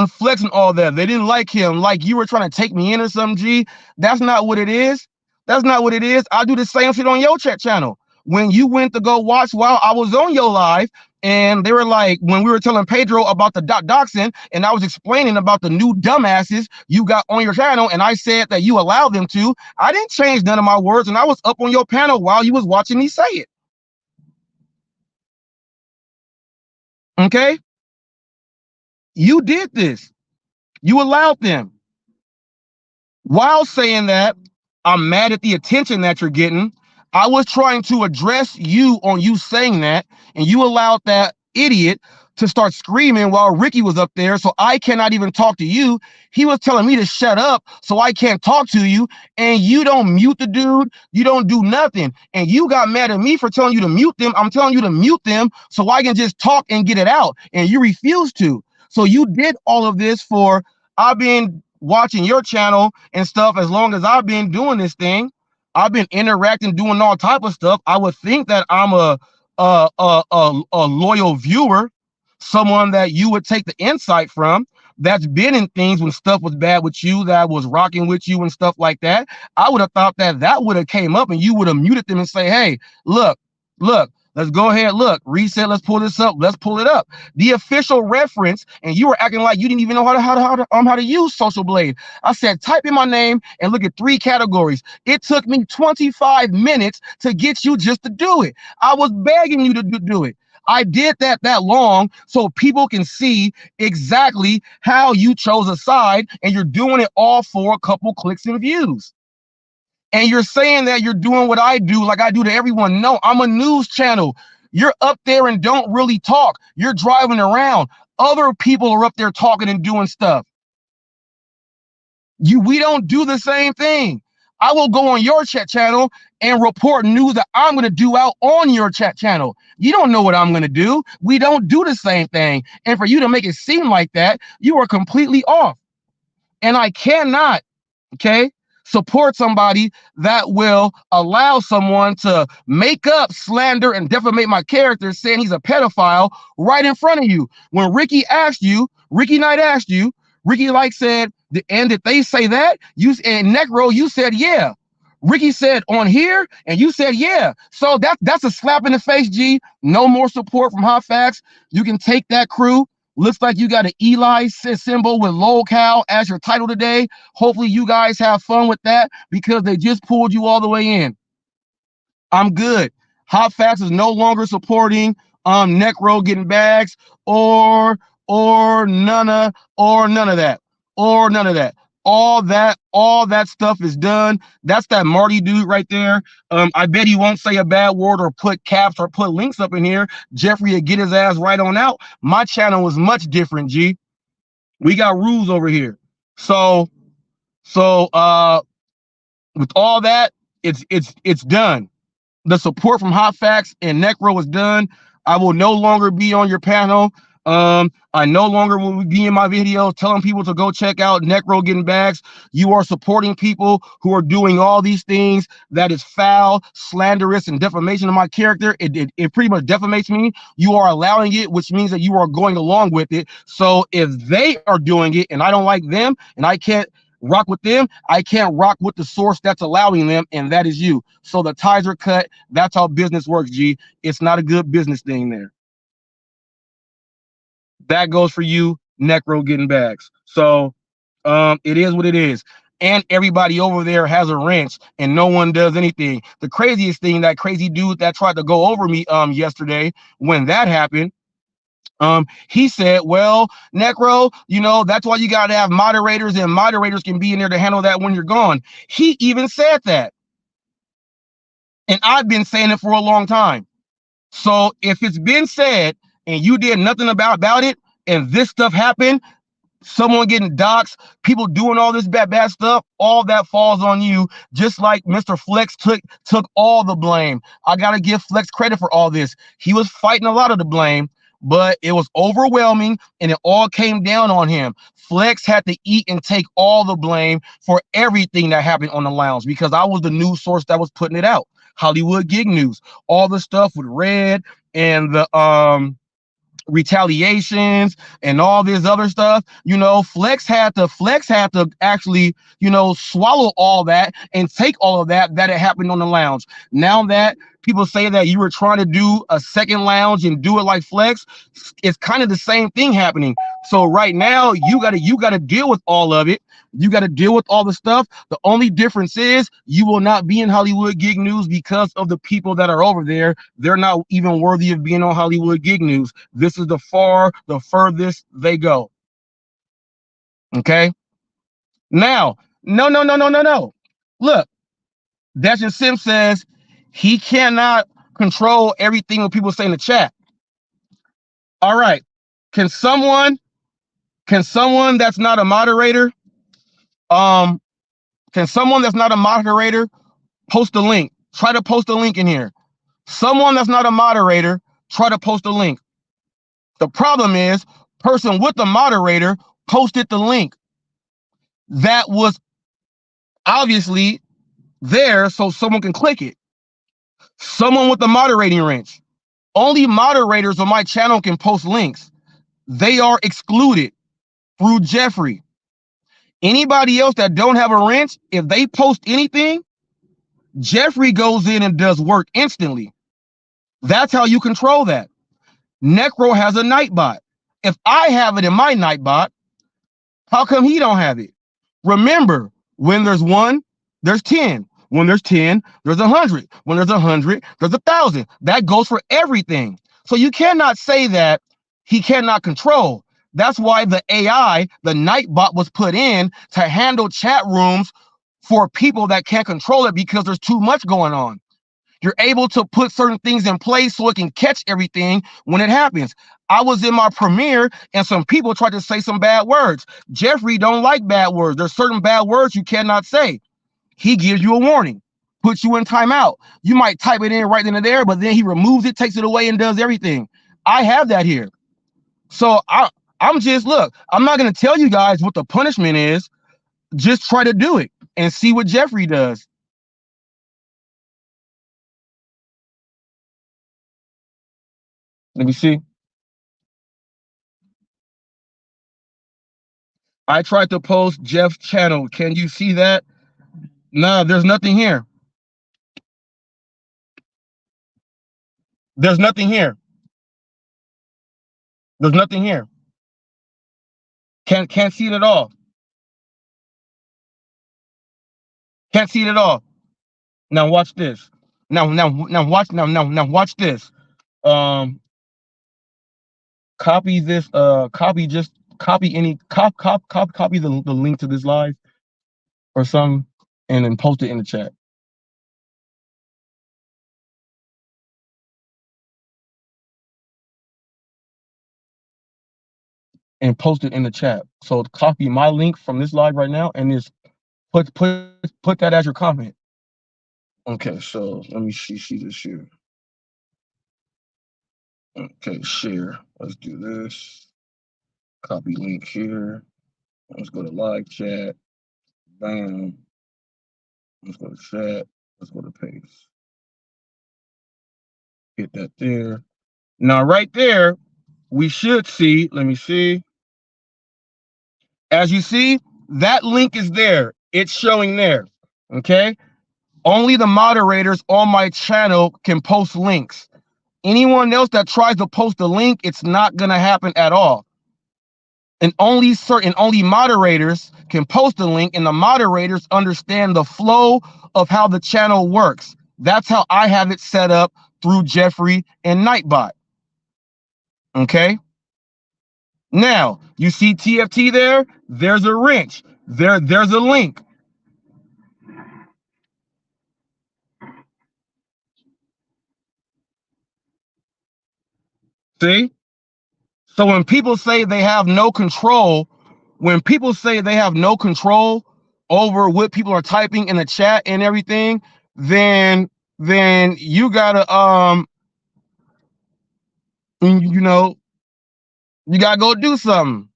Flex and all that. They didn't like him. Like you were trying to take me in or something, G. That's not what it is. That's not what it is. I do the same shit on your chat channel. When you went to go watch while I was on your live, and they were like, when we were telling Pedro about the doxing, and I was explaining about the new dumbasses you got on your channel, and I said that you allowed them to, I didn't change none of my words, and I was up on your panel while you was watching me say it. Okay? You did this. You allowed them. While saying that, I'm mad at the attention that you're getting. I was trying to address you on you saying that, and you allowed that idiot to start screaming while Ricky was up there, so I cannot even talk to you. He was telling me to shut up, so I can't talk to you, and you don't mute the dude. You don't do nothing, and you got mad at me for telling you to mute them. I'm telling you to mute them so I can just talk and get it out, and you refuse to. So you did all of this for, I've been watching your channel and stuff as long as I've been doing this thing. I've been interacting, doing all type of stuff. I would think that I'm a loyal viewer, someone that you would take the insight from, that's been in things when stuff was bad with you, that was rocking with you and stuff like that. I would have thought that would have came up and you would have muted them and say, hey, look, let's go ahead, look, reset, let's pull this up, let's pull it up. The official reference, and you were acting like you didn't even know how to use Social Blade. I said, type in my name and look at 3 categories. It took me 25 minutes to get you just to do it. I was begging you to do it. I did that long so people can see exactly how you chose a side, and you're doing it all for a couple clicks and views. And you're saying that you're doing what I do, like I do to everyone. No, I'm a news channel. You're up there and don't really talk. You're driving around. Other people are up there talking and doing stuff. We don't do the same thing. I will go on your chat channel and report news that I'm going to do out on your chat channel. You don't know what I'm going to do. We don't do the same thing. And for you to make it seem like that, you are completely off. And I cannot, support somebody that will allow someone to make up slander and defamate my character, saying he's a pedophile right in front of you. When Ricky Knight asked you, Ricky said, and did they say that? You and Necro, you said yeah. Ricky said on here, and you said yeah. So that's a slap in the face, G. No more support from HotFacts. You can take that crew. Looks like you got an Eli symbol with locale as your title today. Hopefully you guys have fun with that because they just pulled you all the way in. I'm good. HotFacts is no longer supporting Necro getting bags or none of that. All that stuff is done. That's that Marty dude right there. I bet he won't say a bad word or put caps or put links up in here. Jeffrey would get his ass right on out. My channel was much different, G. We got rules over here. So With all that, it's done. The support from HotFacts and Necro is done. I will no longer be on your panel. I no longer will be in my videos telling people to go check out Necro getting bags. You are supporting people who are doing all these things that is foul, slanderous, and defamation of my character. It pretty much defamates me. You are allowing it, which means that you are going along with it. So if they are doing it and I don't like them and I can't rock with them, I can't rock with the source that's allowing them, and that is you. So the ties are cut. That's how business works, G. It's not a good business thing there. That goes for you, Necro getting bags. So it is what it is. And everybody over there has a wrench and no one does anything. The craziest thing, that crazy dude that tried to go over me yesterday when that happened, he said, well, Necro, you know, that's why you got to have moderators, and moderators can be in there to handle that when you're gone. He even said that. And I've been saying it for a long time. So if it's been said and you did nothing about it, and this stuff happened, someone getting doxxed, people doing all this bad stuff, all that falls on you. Just like Mr. Flex took all the blame. I gotta give Flex credit for all this. He was fighting a lot of the blame, but it was overwhelming and it all came down on him. Flex had to eat and take all the blame for everything that happened on the lounge, because I was the news source that was putting it out. Hollywood Gig News, all the stuff with Red and the retaliations and all this other stuff. You know, Flex had to actually, you know, swallow all that and take all of that had happened on the lounge. Now that people say that you were trying to do a second lounge and do it like Flex, it's kind of the same thing happening. So right now you gotta deal with all of it. You got to deal with all the stuff. The only difference is you will not be in Hollywood Gig News because of the people that are over there. They're not even worthy of being on Hollywood Gig News. This is the furthest they go. Okay. Now, no. Look, Dashin Sim says he cannot control everything what people say in the chat. All right. Can someone that's not a moderator, can someone that's not a moderator post a link? Try to post a link in here. Someone that's not a moderator, try to post a link. The problem is, person with the moderator posted the link that was obviously there so someone can click it. Someone with the moderating wrench. Only moderators on my channel can post links. They are excluded through Jeffrey. Anybody else that don't have a wrench, if they post anything, Jeffrey goes in and does work instantly. That's how you control that. Necro has a Nightbot. If I have it in my Nightbot, how come he don't have it? Remember, when there's 1, there's 10. When there's 10, there's 100. When there's 100, there's 1,000. That goes for everything. So you cannot say that he cannot control. That's why the AI, the Nightbot, was put in to handle chat rooms for people that can't control it because there's too much going on. You're able to put certain things in place so it can catch everything when it happens. I was in my premiere and some people tried to say some bad words. Jeffrey don't like bad words. There's certain bad words you cannot say. He gives you a warning, puts you in timeout. You might type it in right then and there, but then he removes it, takes it away, and does everything. I have that here. So I'm just, look, I'm not going to tell you guys what the punishment is. Just try to do it and see what Jeffrey does. Let me see. I tried to post Jeff's channel. Can you see that? No, there's nothing here. There's nothing here. There's nothing here. Can't see it at all. Can't see it at all. Now watch this. Now watch this. Copy this. Copy the link to this live or something, and then post it in the chat. And post it in the chat. So copy my link from this live right now and just Put that as your comment. Okay, so let me see this here. Okay, share. Let's do this. Copy link here. Let's go to live chat. Bam. Let's go to chat. Let's go to paste. Hit that there. Now, right there, we should see, let me see. As you see, that link is there. It's showing there. Okay. Only the moderators on my channel can post links. Anyone else that tries to post a link, it's not going to happen at all. And only moderators can post a link, and the moderators understand the flow of how the channel works. That's how I have it set up through Jeffrey and Nightbot. Okay. Now you see TFT there. There's a wrench. There's a link. See? So when people say they have no control, over what people are typing in the chat and everything, then you gotta you gotta go do something.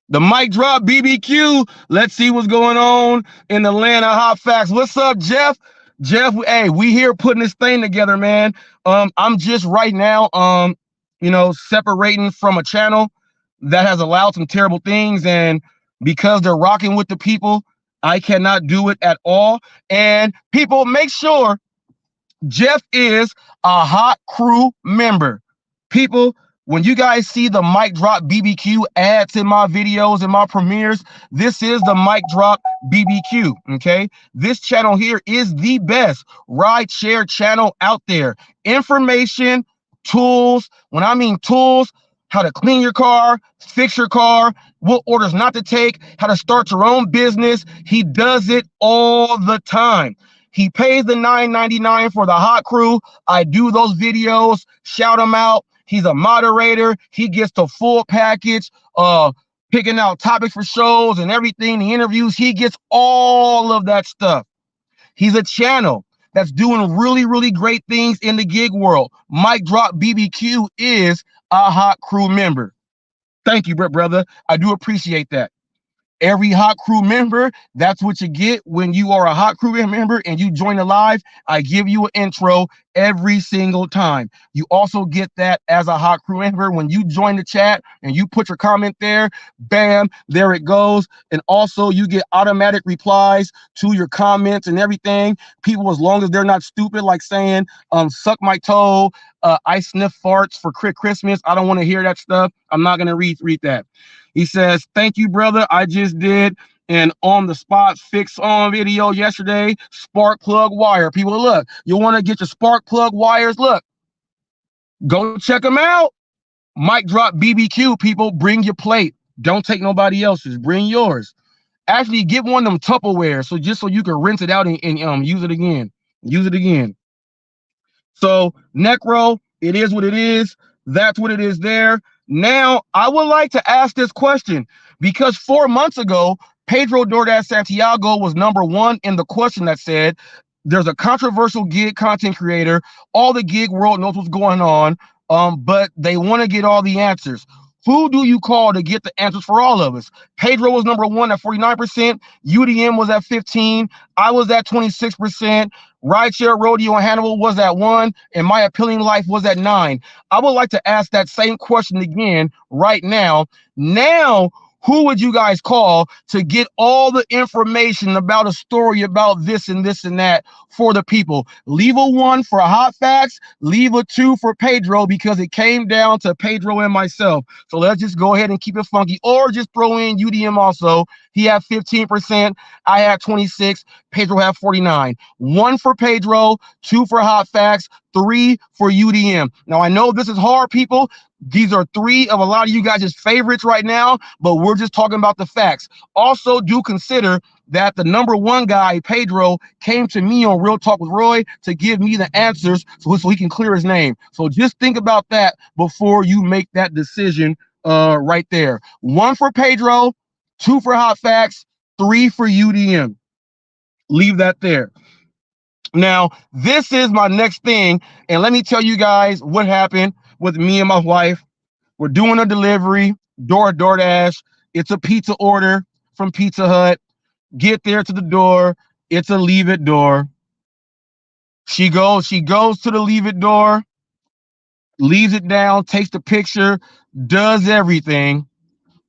The mic drop BBQ. Let's see what's going on in the land of hot facts. What's up, Jeff? Jeff, hey, we here putting this thing together, man. I'm just right now, separating from a channel that has allowed some terrible things, and because they're rocking with the people, I cannot do it at all. And people, make sure Jeff is a hot crew member. People, when you guys see the mic drop BBQ ads in my videos and my premieres, this is the mic drop BBQ. Okay, this channel here is the best ride share channel out there. Information, tools. When I mean tools, how to clean your car, fix your car, what orders not to take, how to start your own business. He does it all the time. He pays the $9.99 for the hot crew. I do those videos, shout him out. He's a moderator. He gets the full package, picking out topics for shows and everything, the interviews. He gets all of that stuff. He's a channel that's doing really, really great things in the gig world. Mic Drop BBQ is a hot crew member. Thank you, brother. I do appreciate that. Every hot crew member, that's what you get when you are a hot crew member and you join the live. I give you an intro every single time. You also get that as a hot crew member when you join the chat and you put your comment there. Bam, there it goes. And also you get automatic replies to your comments and everything. People, as long as they're not stupid, like saying suck my toe, I sniff farts for Christmas, I don't want to hear that stuff. I'm not going to read that. He says, thank you, brother. I just did an on the spot fix on video yesterday. Spark plug wire. People, look, you want to get your spark plug wires? Look, go check them out. Mic drop BBQ. People, bring your plate. Don't take nobody else's. Bring yours. Actually, get one of them Tupperware, so just so you can rinse it out and use it again. Use it again. So Necro, it is what it is. That's what it is there. Now, I would like to ask this question because 4 months ago, Pedro DoorDash Santiago was #1 in the question that said, there's a controversial gig content creator. All the gig world knows what's going on, but they want to get all the answers. Who do you call to get the answers for all of us? Pedro was #1 at 49%. UDM was at 15%. I was at 26%. Rideshare Rodeo and Hannibal was at 1%. And My Appealing Life was at 9%. I would like to ask that same question again right now. Now, who would you guys call to get all the information about a story about this and this and that for the people? Leave a 1 for hot facts, leave a 2 for Pedro, because it came down to Pedro and myself. So let's just go ahead and keep it funky, or just throw in UDM also. He had 15%, I had 26%, Pedro had 49%. 1 for Pedro, 2 for hot facts, 3 for UDM. Now, I know this is hard, people. These are 3 of a lot of you guys' favorites right now, but we're just talking about the facts. Also, do consider that the #1 guy, Pedro, came to me on Real Talk with Roy to give me the answers so he can clear his name. So just think about that before you make that decision right there. 1 for Pedro, 2 for hot facts, 3 for UDM. Leave that there. Now, this is my next thing, and let me tell you guys what happened with me and my wife. We're doing a delivery, DoorDash. It's a pizza order from Pizza Hut. Get there to the door. It's a leave it door. She goes to the leave it door, leaves it down, takes the picture, does everything.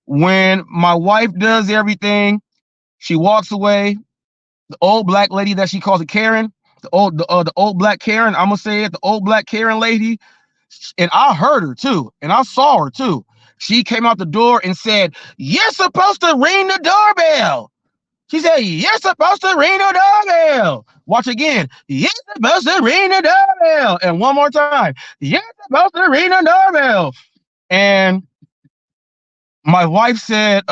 When my wife does everything, she walks away. The old black lady that she calls a Karen, the old black Karen, I'm gonna say it, the old black Karen lady, and I heard her too, and I saw her too. She came out the door and said, "You're supposed to ring the doorbell." She said, "You're supposed to ring the doorbell." Watch again. "You're supposed to ring the doorbell." And one more time. "You're supposed to ring the doorbell." And my wife said,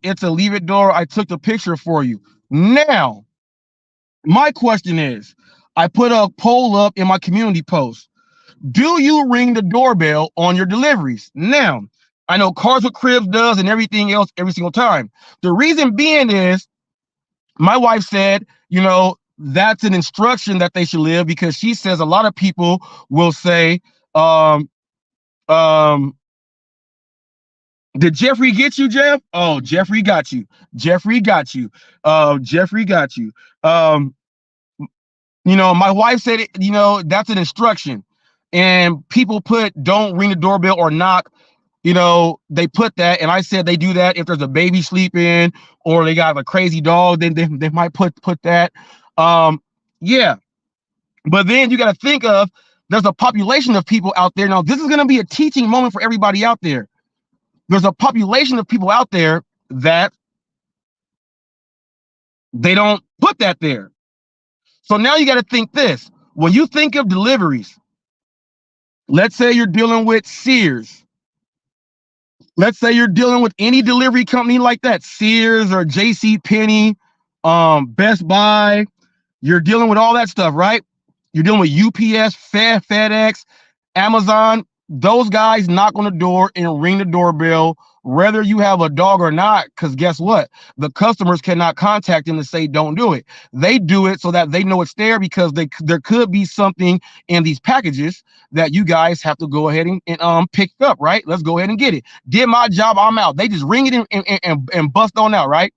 "It's a leave it door. I took the picture for you." Now, my question is, I put a poll up in my community post. Do you ring the doorbell on your deliveries? Now, I know Cars with Cribs does and everything else every single time. The reason being is my wife said, that's an instruction that they should live, because she says a lot of people will say, did Jeffrey get you, Jeff? Oh, Jeffrey got you. Jeffrey got you. Jeffrey got you. My wife said, that's an instruction. And people put don't ring the doorbell or knock. They put that, and I said they do that if there's a baby sleeping or they got a crazy dog, then they might put that. Yeah. But then you got to think of, there's a population of people out there. Now, this is going to be a teaching moment for everybody out there. There's a population of people out there that they don't put that there. So now you got to think this. When you think of deliveries, let's say you're dealing with Sears. Let's say you're dealing with any delivery company like that, Sears or JCPenney, Best Buy. You're dealing with all that stuff, right? You're dealing with UPS, FedEx, Amazon. Those guys knock on the door and ring the doorbell, whether you have a dog or not, because guess what? The customers cannot contact them to say don't do it. They do it so that they know it's there, because there could be something in these packages that you guys have to go ahead and pick up, right? Let's go ahead and get it. Did my job, I'm out. They just ring it and bust on out, right?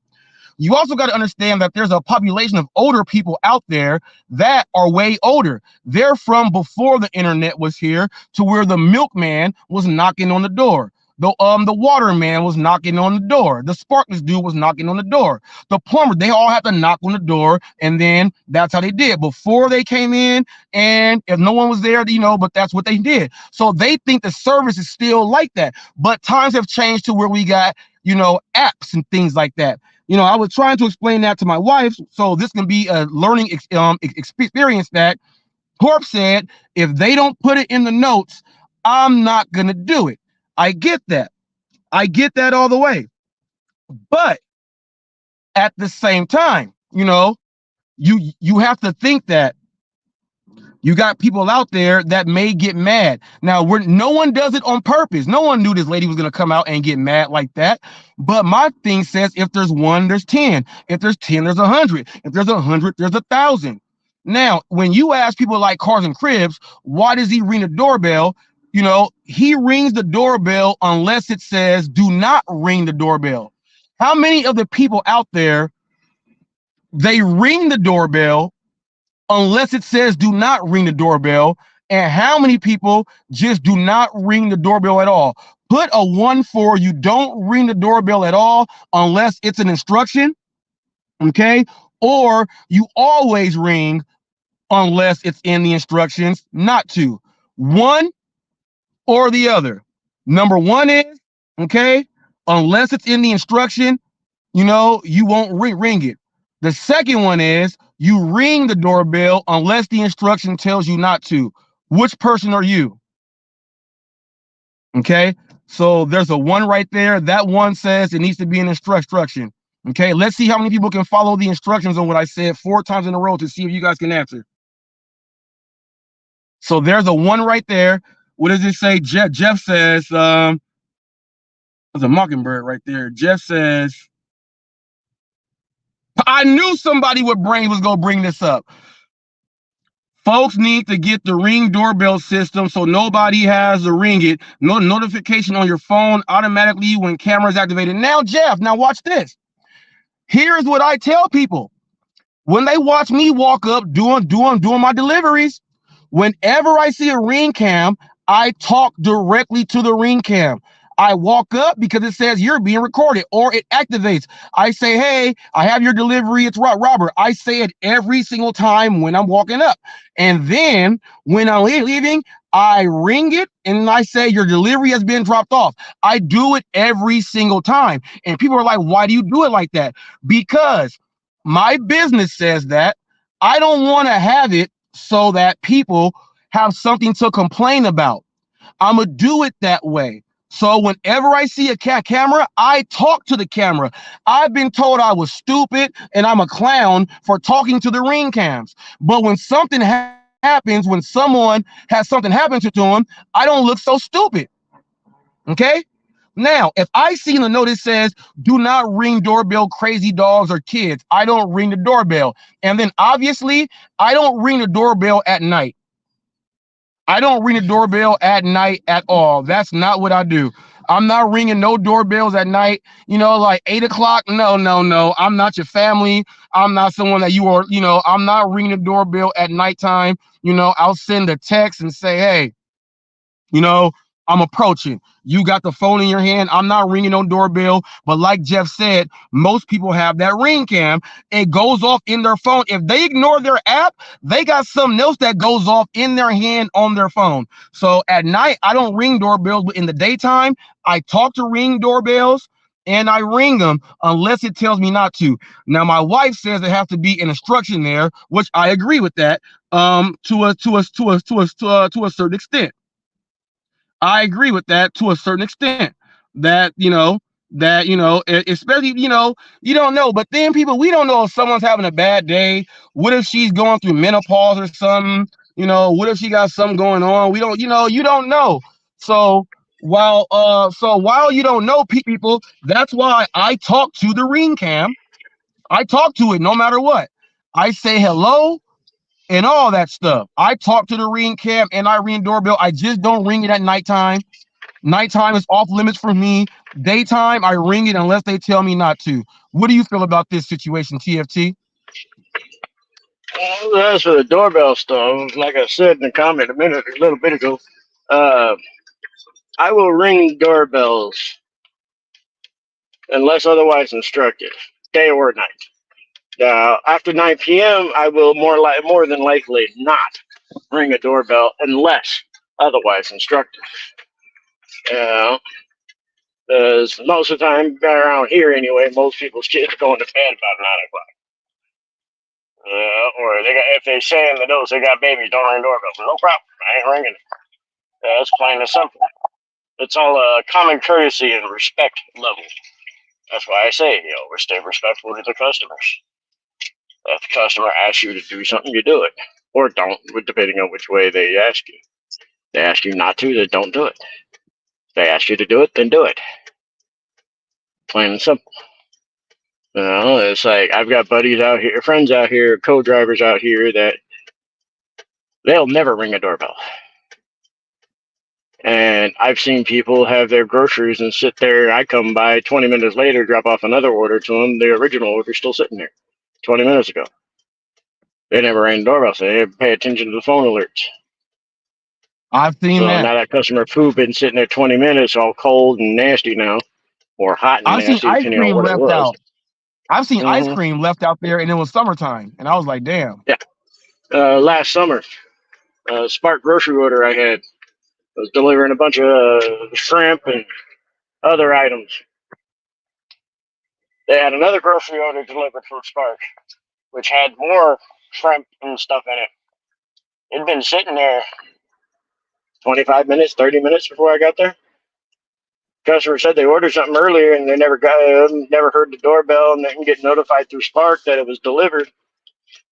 You also got to understand that there's a population of older people out there that are way older. They're from before the internet was here, to where the milkman was knocking on the door. The waterman was knocking on the door. The sparkless dude was knocking on the door. The plumber, they all had to knock on the door, and then that's how they did before they came in. And if no one was there, but that's what they did. So they think the service is still like that. But times have changed to where we got, apps and things like that. I was trying to explain that to my wife, so this can be a learning experience that Corp said, if they don't put it in the notes, I'm not going to do it. I get that. I get that all the way. But at the same time, you have to think that you got people out there that may get mad. Now, no one does it on purpose. No one knew this lady was going to come out and get mad like that. But my thing says, if there's one, there's 10. If there's 10, there's 100. If there's 100, there's 1,000. Now, when you ask people like Cars and Cribs, why does he ring the doorbell? He rings the doorbell unless it says do not ring the doorbell. How many of the people out there, they ring the doorbell unless it says do not ring the doorbell? And how many people just do not ring the doorbell at all? Put a 1 for you don't ring the doorbell at all unless it's an instruction, okay? Or you always ring unless it's in the instructions not to. One or the other. Number one is, okay, unless it's in the instruction, you won't ring it. The second one is, you ring the doorbell unless the instruction tells you not to. Which person are you? Okay, so there's a 1 right there. That 1 says it needs to be an instruction. Okay, let's see how many people can follow the instructions on what I said 4 times in a row to see if you guys can answer. So there's a 1 right there. What does it say? Jeff says, there's a mockingbird right there. Jeff says, I knew somebody with brains was gonna bring this up. Folks need to get the Ring doorbell system so nobody has to ring it. No notification on your phone automatically when camera is activated. Now, Jeff, now watch this. Here's what I tell people. When they watch me walk up doing my deliveries, whenever I see a Ring cam, I talk directly to the Ring cam. I walk up because it says you're being recorded or it activates. I say, hey, I have your delivery. It's Robert. I say it every single time when I'm walking up. And then when I'm leaving, I ring it and I say your delivery has been dropped off. I do it every single time. And people are like, why do you do it like that? Because my business says that. I don't want to have it so that people have something to complain about. I'm going to do it that way. So whenever I see a camera, I talk to the camera. I've been told I was stupid and I'm a clown for talking to the Ring cams. But when something happens, when someone has something happen to them, I don't look so stupid. Okay? Now, if I see the notice says, do not ring doorbell crazy dogs or kids, I don't ring the doorbell. And then obviously, I don't ring the doorbell at night. I don't ring the doorbell at night at all. That's not what I do. I'm not ringing no doorbells at night, like 8 o'clock. No. I'm not your family. I'm not someone that you are, I'm not ringing the doorbell at nighttime. I'll send a text and say, hey, I'm approaching. You got the phone in your hand. I'm not ringing on doorbell. But like Jeff said, most people have that Ring cam. It goes off in their phone. If they ignore their app, they got something else that goes off in their hand on their phone. So at night, I don't ring doorbells. But in the daytime, I talk to Ring doorbells and I ring them unless it tells me not to. Now, my wife says there has to be an instruction there, which I agree with that to a certain extent. I agree with that to a certain extent. Especially, you don't know. But then people, we don't know if someone's having a bad day. What if she's going through menopause or something? What if she got something going on? We don't, you don't know. So while you don't know people, that's why I talk to the Ring cam. I talk to it no matter what. I say hello and all that stuff. I talk to the Ring cam and I ring doorbell. I just don't ring it at nighttime. Nighttime is off limits for me. Daytime, I ring it unless they tell me not to. What do you feel about this situation, TFT? Well, as for the doorbell stuff, like I said in the comment a little bit ago, I will ring doorbells unless otherwise instructed, day or night. After 9 p.m., I will more than likely not ring a doorbell unless otherwise instructed. Because most of the time around here anyway, most people's kids are going to bed about 9 o'clock. Or if they say in the notes they got babies, don't ring doorbells. No problem, I ain't ringing it. It's plain and simple. It's all a common courtesy and respect level. That's why I say, stay respectful to the customers. If the customer asks you to do something, you do it. Or don't, depending on which way they ask you. They ask you not to, then don't do it. If they ask you to do it, then do it. Plain and simple. It's like I've got buddies out here, friends out here, co-drivers out here that they'll never ring a doorbell. And I've seen people have their groceries and sit there. I come by 20 minutes later, drop off another order to them. The original order's still sitting there 20 minutes ago. They never rang the doorbell, so they didn't pay attention to the phone alerts. I've seen that. Now that customer food been sitting there 20 minutes, all cold and nasty now, or hot and nasty, depending on what it was. Out. I've seen ice cream left out there, and it was summertime, and I was like, damn. Yeah. Last summer, Spark grocery order I had was delivering a bunch of shrimp and other items. They had another grocery order delivered from Spark, which had more shrimp and stuff in it. It'd been sitting there 25 minutes, 30 minutes before I got there. Customer said they ordered something earlier and they never heard the doorbell and they didn't get notified through Spark that it was delivered.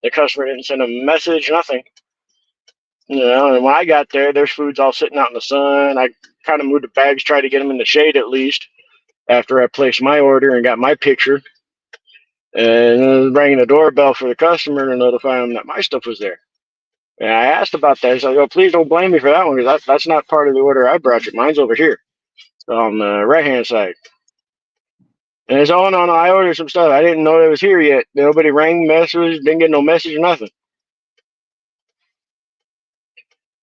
The customer didn't send a message, nothing. And when I got there, there's food's all sitting out in the sun. I kind of moved the bags, tried to get them in the shade at least after I placed my order and got my picture. And I was ringing the doorbell for the customer to notify them that my stuff was there. And I asked about that. He's like, "Oh, please don't blame me for that one because that's not part of the order I brought you. Mine's over here on the right hand side." And it's all no, I ordered some stuff. I didn't know it was here yet. Nobody rang, message, didn't get no message or nothing.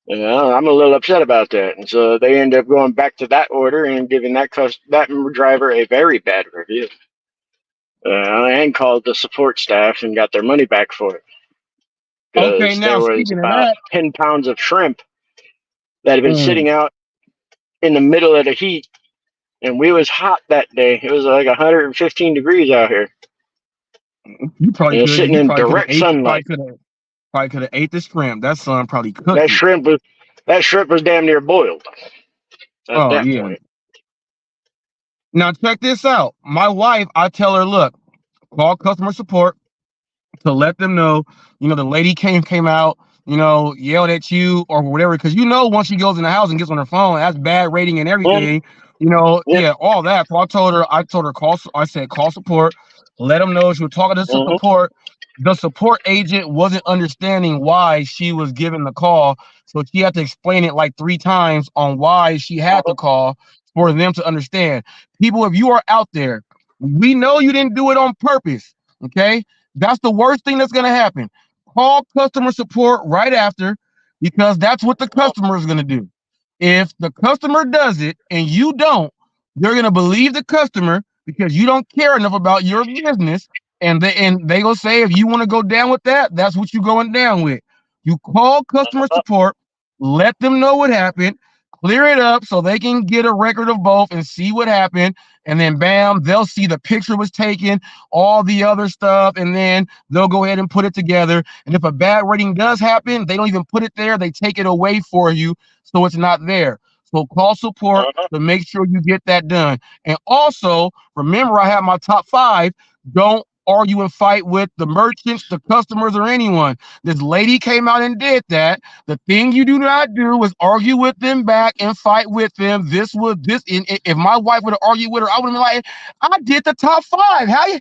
And I'm a little upset about that. And so they end up going back to that order and giving that driver a very bad review. And called the support staff and got their money back for it. Okay, Because now there was speaking of about that, 10 pounds of shrimp that had been sitting out in the middle of the heat. And we was hot that day. It was like 115 degrees out here. you probably And it was could sitting you in probably could have direct ate sunlight. probably could have ate the shrimp. That son probably cooked That it. shrimp was damn near boiled at Oh that yeah. point. Now check this out. My wife, I tell her, look, call customer support to let them know, the lady came out, yelled at you or whatever, because once she goes in the house and gets on her phone, that's bad rating and everything. Yep. Yeah, all that. So I told her call support, let them know she was talking to support. The support agent wasn't understanding why she was given the call, so she had to explain it like 3 times on why she had to call for them to understand. People, if you are out there, we know you didn't do it on purpose. Okay, that's the worst thing that's going to happen. Call customer support right after, because that's what the customer is going to do. If the customer does it and you don't, they're going to believe the customer because you don't care enough about your business. And they gonna say, if you want to go down with that, that's what you're going down with. You call customer support, let them know what happened, clear it up so they can get a record of both and see what happened. And then bam, they'll see the picture was taken, all the other stuff, and then they'll go ahead and put it together. And if a bad rating does happen, they don't even put it there. They take it away for you so it's not there. So call support to make sure you get that done. And also, remember, I have my top 5. Don't argue and fight with the merchants, the customers, or anyone. This lady came out and did that. The thing you do not do is argue with them back and fight with them. If my wife would have argued with her, I would have been like, I did the top 5. How you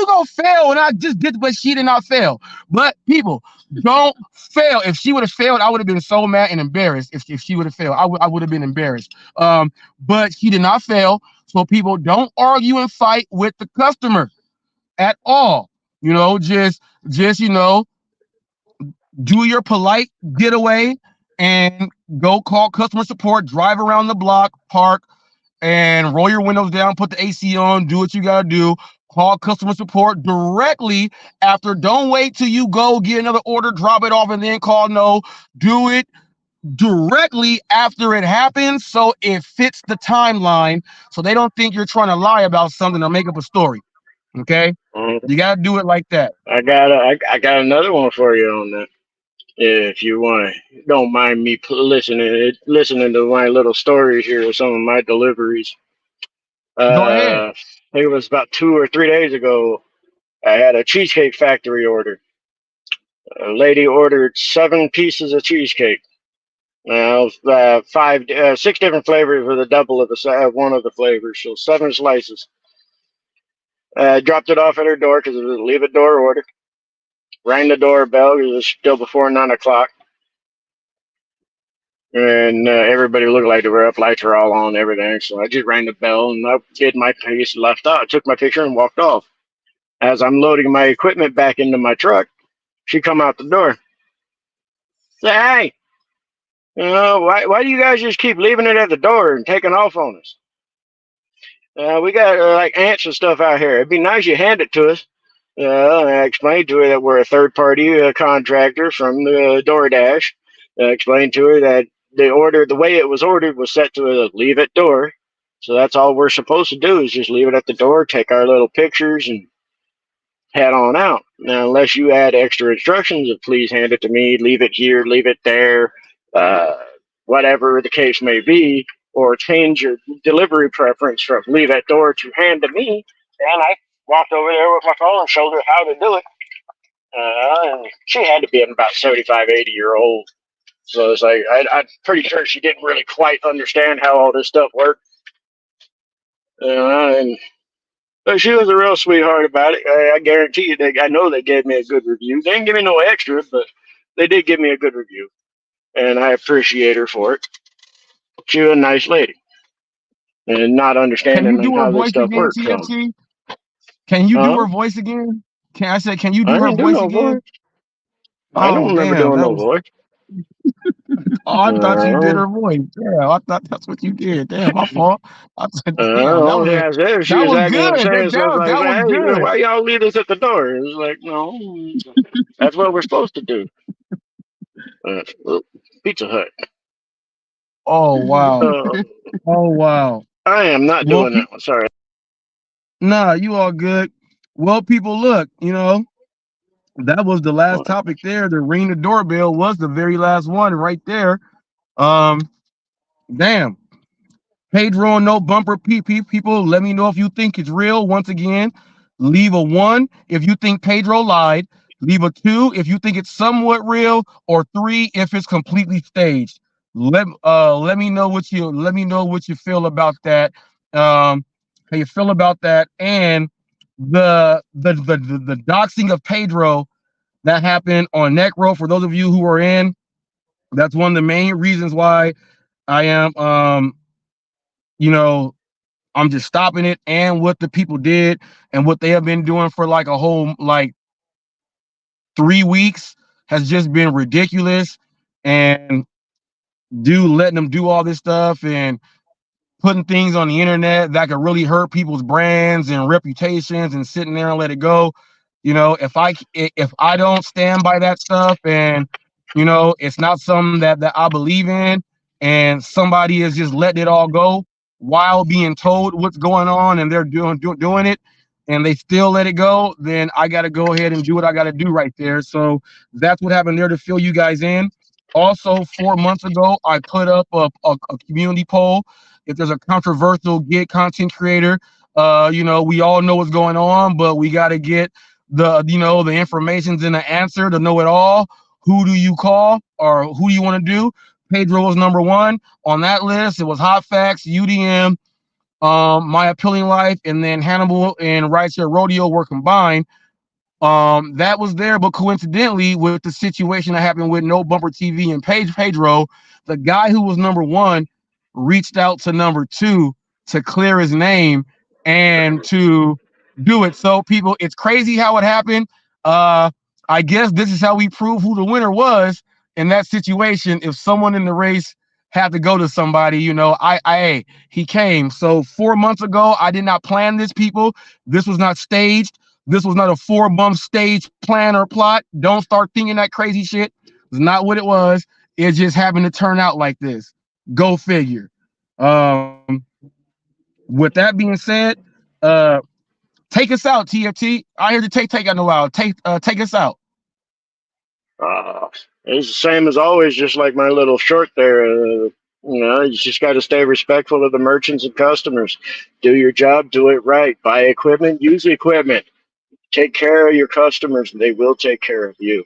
gonna fail? And I just did, but she did not fail. But people, don't fail. If she would have failed, I would have been so mad and embarrassed. If she would have failed, I would have been embarrassed. But she did not fail. So people, don't argue and fight with the customer at all. Just do your polite getaway and go call customer support, drive around the block, park, and roll your windows down, put the AC on, do what you gotta do. Call customer support directly after. Don't wait till you go get another order, drop it off, and then call. No, do it directly after it happens so it fits the timeline, so they don't think you're trying to lie about something or make up a story. Okay? You gotta do it like that. I got another one for you on that. If you want to, don't mind me listening to my little stories here of some of my deliveries. Go ahead. I think it was about 2 or 3 days ago. I had a Cheesecake Factory order. A lady ordered 7 pieces of cheesecake. Now, 6 different flavors with a double of one of the flavors, so 7 slices. Dropped it off at her door because it was a leave at door order. Rang the doorbell because it was still before 9 o'clock. And everybody looked like they were up, lights were all on, everything. So I just rang the bell and I did my piece, left out, took my picture and walked off. As I'm loading my equipment back into my truck, she come out the door. Say, hey, why do you guys just keep leaving it at the door and taking off on us? We got like ants and stuff out here. It'd be nice you hand it to us. I explained to her that we're a third-party contractor from the DoorDash. I explained to her that the way it was ordered was set to a leave at door. So that's all we're supposed to do is just leave it at the door, take our little pictures, and head on out. Now, unless you add extra instructions of please hand it to me, leave it here, leave it there, whatever the case may be, or change your delivery preference from leave at door to hand to me, and I walked over there with my phone and showed her how to do it. And she had to be about 75, 80-year-old. So it's like, I'm pretty sure she didn't really quite understand how all this stuff worked. And But she was a real sweetheart about it. I guarantee you, I know they gave me a good review. They didn't give me no extra, but they did give me a good review, and I appreciate her for it. She was a nice lady, and not Can you understanding do her how this voice stuff again, works. So, TFT? Can you do huh? her voice again? Can you I do her didn't do voice no again? voice. I don't Oh remember damn, doing that no was. voice. Oh, I thought you did Uh, her voice. Yeah, I thought that's what you did. Damn, my fault. I said, damn, that only was thing a, I said, she that was was acting good. insane. That So I was that, like, that was hey, good. why y'all leave us at the door? It was like, no, that's what we're supposed to do. Well, Pizza Hut. Oh wow. Uh, Oh wow. I am not Well, doing that one. Sorry. nah, you all good. Well, people, look, that was the last topic there. The ring the doorbell was the very last one right there. Um, damn. Pedro, no bumper PP people. Let me know if you think it's real. Once again, leave a 1 if you think Pedro lied. Leave a 2 if you think it's somewhat real, or 3 if it's completely staged. Let me know what you feel about that. How you feel about that, and the doxing of Pedro that happened on Necro. For those of you who are in, that's one of the main reasons why I am you know I'm just stopping it, and what the people did and what they have been doing for like a whole like 3 weeks has just been ridiculous. And letting them do all this stuff and putting things on the internet that could really hurt people's brands and reputations, and sitting there and let it go. If I don't stand by that stuff, and it's not something that I believe in, and somebody is just letting it all go while being told what's going on, and they're doing it, and they still let it go, then I got to go ahead and do what I got to do right there. So that's what happened there, to fill you guys in. Also, 4 months ago, I put up a community poll. If there's a controversial gig content creator, we all know what's going on, but we got to get the informations and the answer to know it all. Who do you call, or who do you want to do? Pedro was number 1 on that list. It was HotFacts, UDM, My Appealing Life, and then Hannibal and Rideshare Rodeo were combined. That was there, but coincidentally, with the situation that happened with No Bumper TV and Pedro, the guy who was number 1 reached out to number 2 to clear his name and to do it. So, people, it's crazy how it happened. I guess this is how we prove who the winner was in that situation. If someone in the race had to go to somebody, he came. So 4 months ago, I did not plan this, people. This was not staged. This was not a 4-month stage plan or plot. Don't start thinking that crazy shit. It's not what it was. It's just having to turn out like this. Go figure. With that being said, take us out, TFT. I hear the take out in a while. Take us out. It's the same as always, just like my little short there. You just got to stay respectful of the merchants and customers. Do your job, do it right. Buy equipment, use equipment. Take care of your customers, and they will take care of you.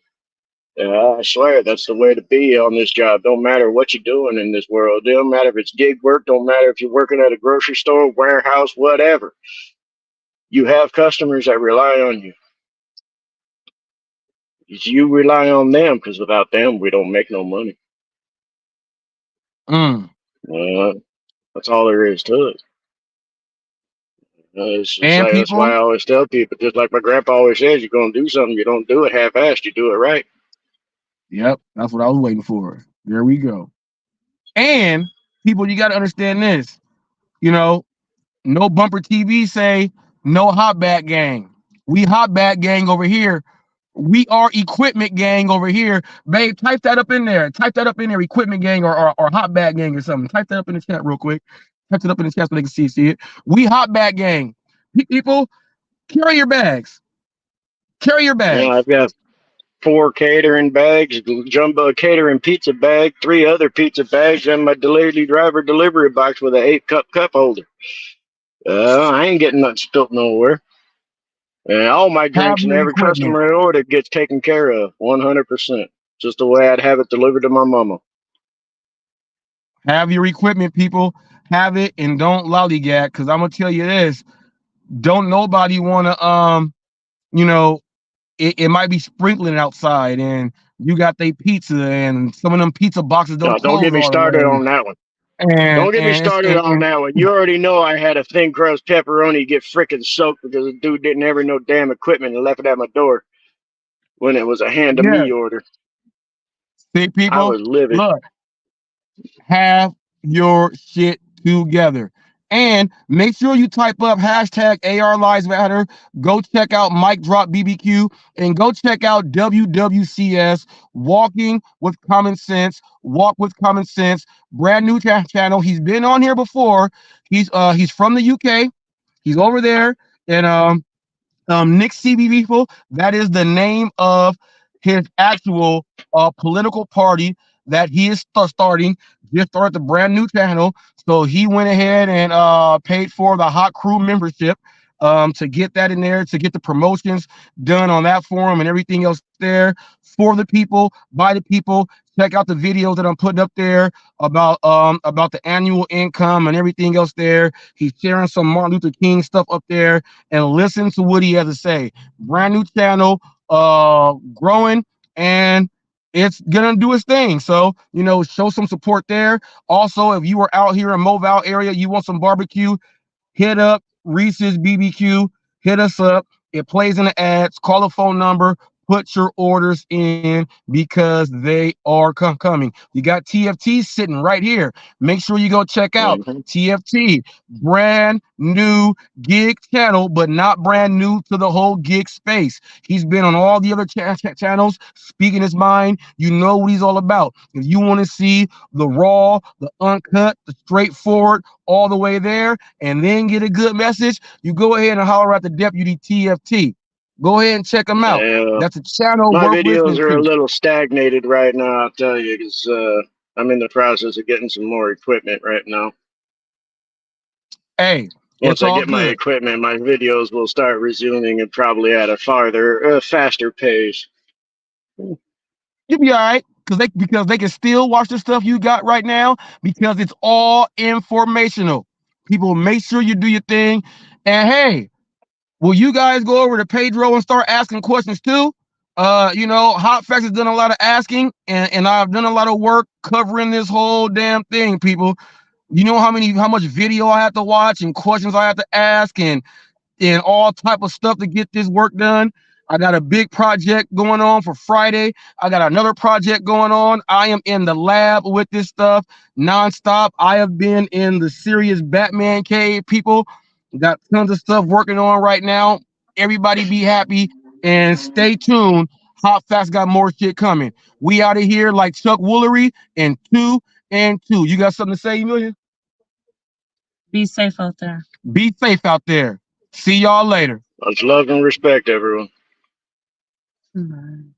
I swear that's the way to be on this job. Don't matter what you're doing in this world. Don't matter if it's gig work. Don't matter if you're working at a grocery store, warehouse, whatever. You have customers that rely on you. You rely on them, because without them, we don't make no money. Mm. That's all there is to it. And That's why I people, always tell people, just like my grandpa always says, you're going to do something, you don't do it half-assed, you do it right. yep, that's what I was waiting for. There we go. And people, you got to understand this. No Bumper TV say no hotback gang. We hotback gang over here. We are equipment gang over here. Babe, type that up in there. Type that up in there, equipment gang or hotback gang or something. Type that up in the chat real quick. Type it up in the chat so they can see it. We hotback gang. People, carry your bags. Carry your bags. I've got 4 catering bags, jumbo catering pizza bag, 3 other pizza bags, and my delivery driver delivery box with an 8-cup holder. I ain't getting nothing spilt nowhere. And all my Have drinks and your every equipment. customer order gets taken care of 100%. Just the way I'd have it delivered to my mama. Have your equipment, people. Have it, and don't lollygag, because I'm going to tell you this. don't nobody want to you know, it might be sprinkling outside, and you got their pizza, and some of them pizza boxes No, don't don't close get me all the started way. on that one. And Don't get me started on that one. You already know I had a thin crust pepperoni get frickin' soaked because the dude didn't have no damn equipment and left it at my door when it was a hand to yeah, me order. see, I people, was livid. look, have your shit together. And make sure you type up hashtag AR Lives Matter. Go check out Mike Drop BBQ and go check out WWCS Walking with Common Sense. Walk with Common Sense. Brand new channel. He's been on here before. He's from the UK. He's over there. And Nick CB people, that is the name of his actual political party that he is starting. Just started the brand new channel, so he went ahead and paid for the Hot Crew membership to get that in there, to get the promotions done on that forum and everything else there for the people, by the people. Check out the videos that I'm putting up there about the annual income and everything else there. He's sharing some Martin Luther King stuff up there, and listen to what he has to say. Brand new channel, growing, and it's gonna do its thing. So, show some support there. Also, if you are out here in Mobile area, you want some barbecue, hit up Reese's BBQ. Hit us up. It plays in the ads. Call the phone number. Put your orders in because they are coming. You got TFT sitting right here. Make sure you go check out TFT. Brand new gig channel, but not brand new to the whole gig space. He's been on all the other channels, speaking his mind. You know what he's all about. If you want to see the raw, the uncut, the straightforward, all the way there, and then get a good message, you go ahead and holler at the deputy TFT. Go ahead and check them out. That's a channel My worth videos listening are a to. little stagnated right now, I'll tell you, because I'm in the process of getting some more equipment right now. Hey, Once it's I all get my good. equipment, my videos will start resuming and probably at a faster pace. You'll be all right because they can still watch the stuff you got right now because it's all informational. People, make sure you do your thing. And hey, will you guys go over to Pedro and start asking questions too? HotFacts has done a lot of asking, and I've done a lot of work covering this whole damn thing, people. You know how much video I have to watch and questions I have to ask and all type of stuff to get this work done. I got a big project going on for Friday. I got another project going on. I am in the lab with this stuff nonstop. I have been in the serious Batman cave, people. Got tons of stuff working on right now. Everybody be happy and stay tuned. Hot Fast got more shit coming. We out of here like Chuck Woolery in 2 and 2. You got something to say, Emilia? Be safe out there. Be safe out there. See y'all later. Much love and respect, everyone. Bye.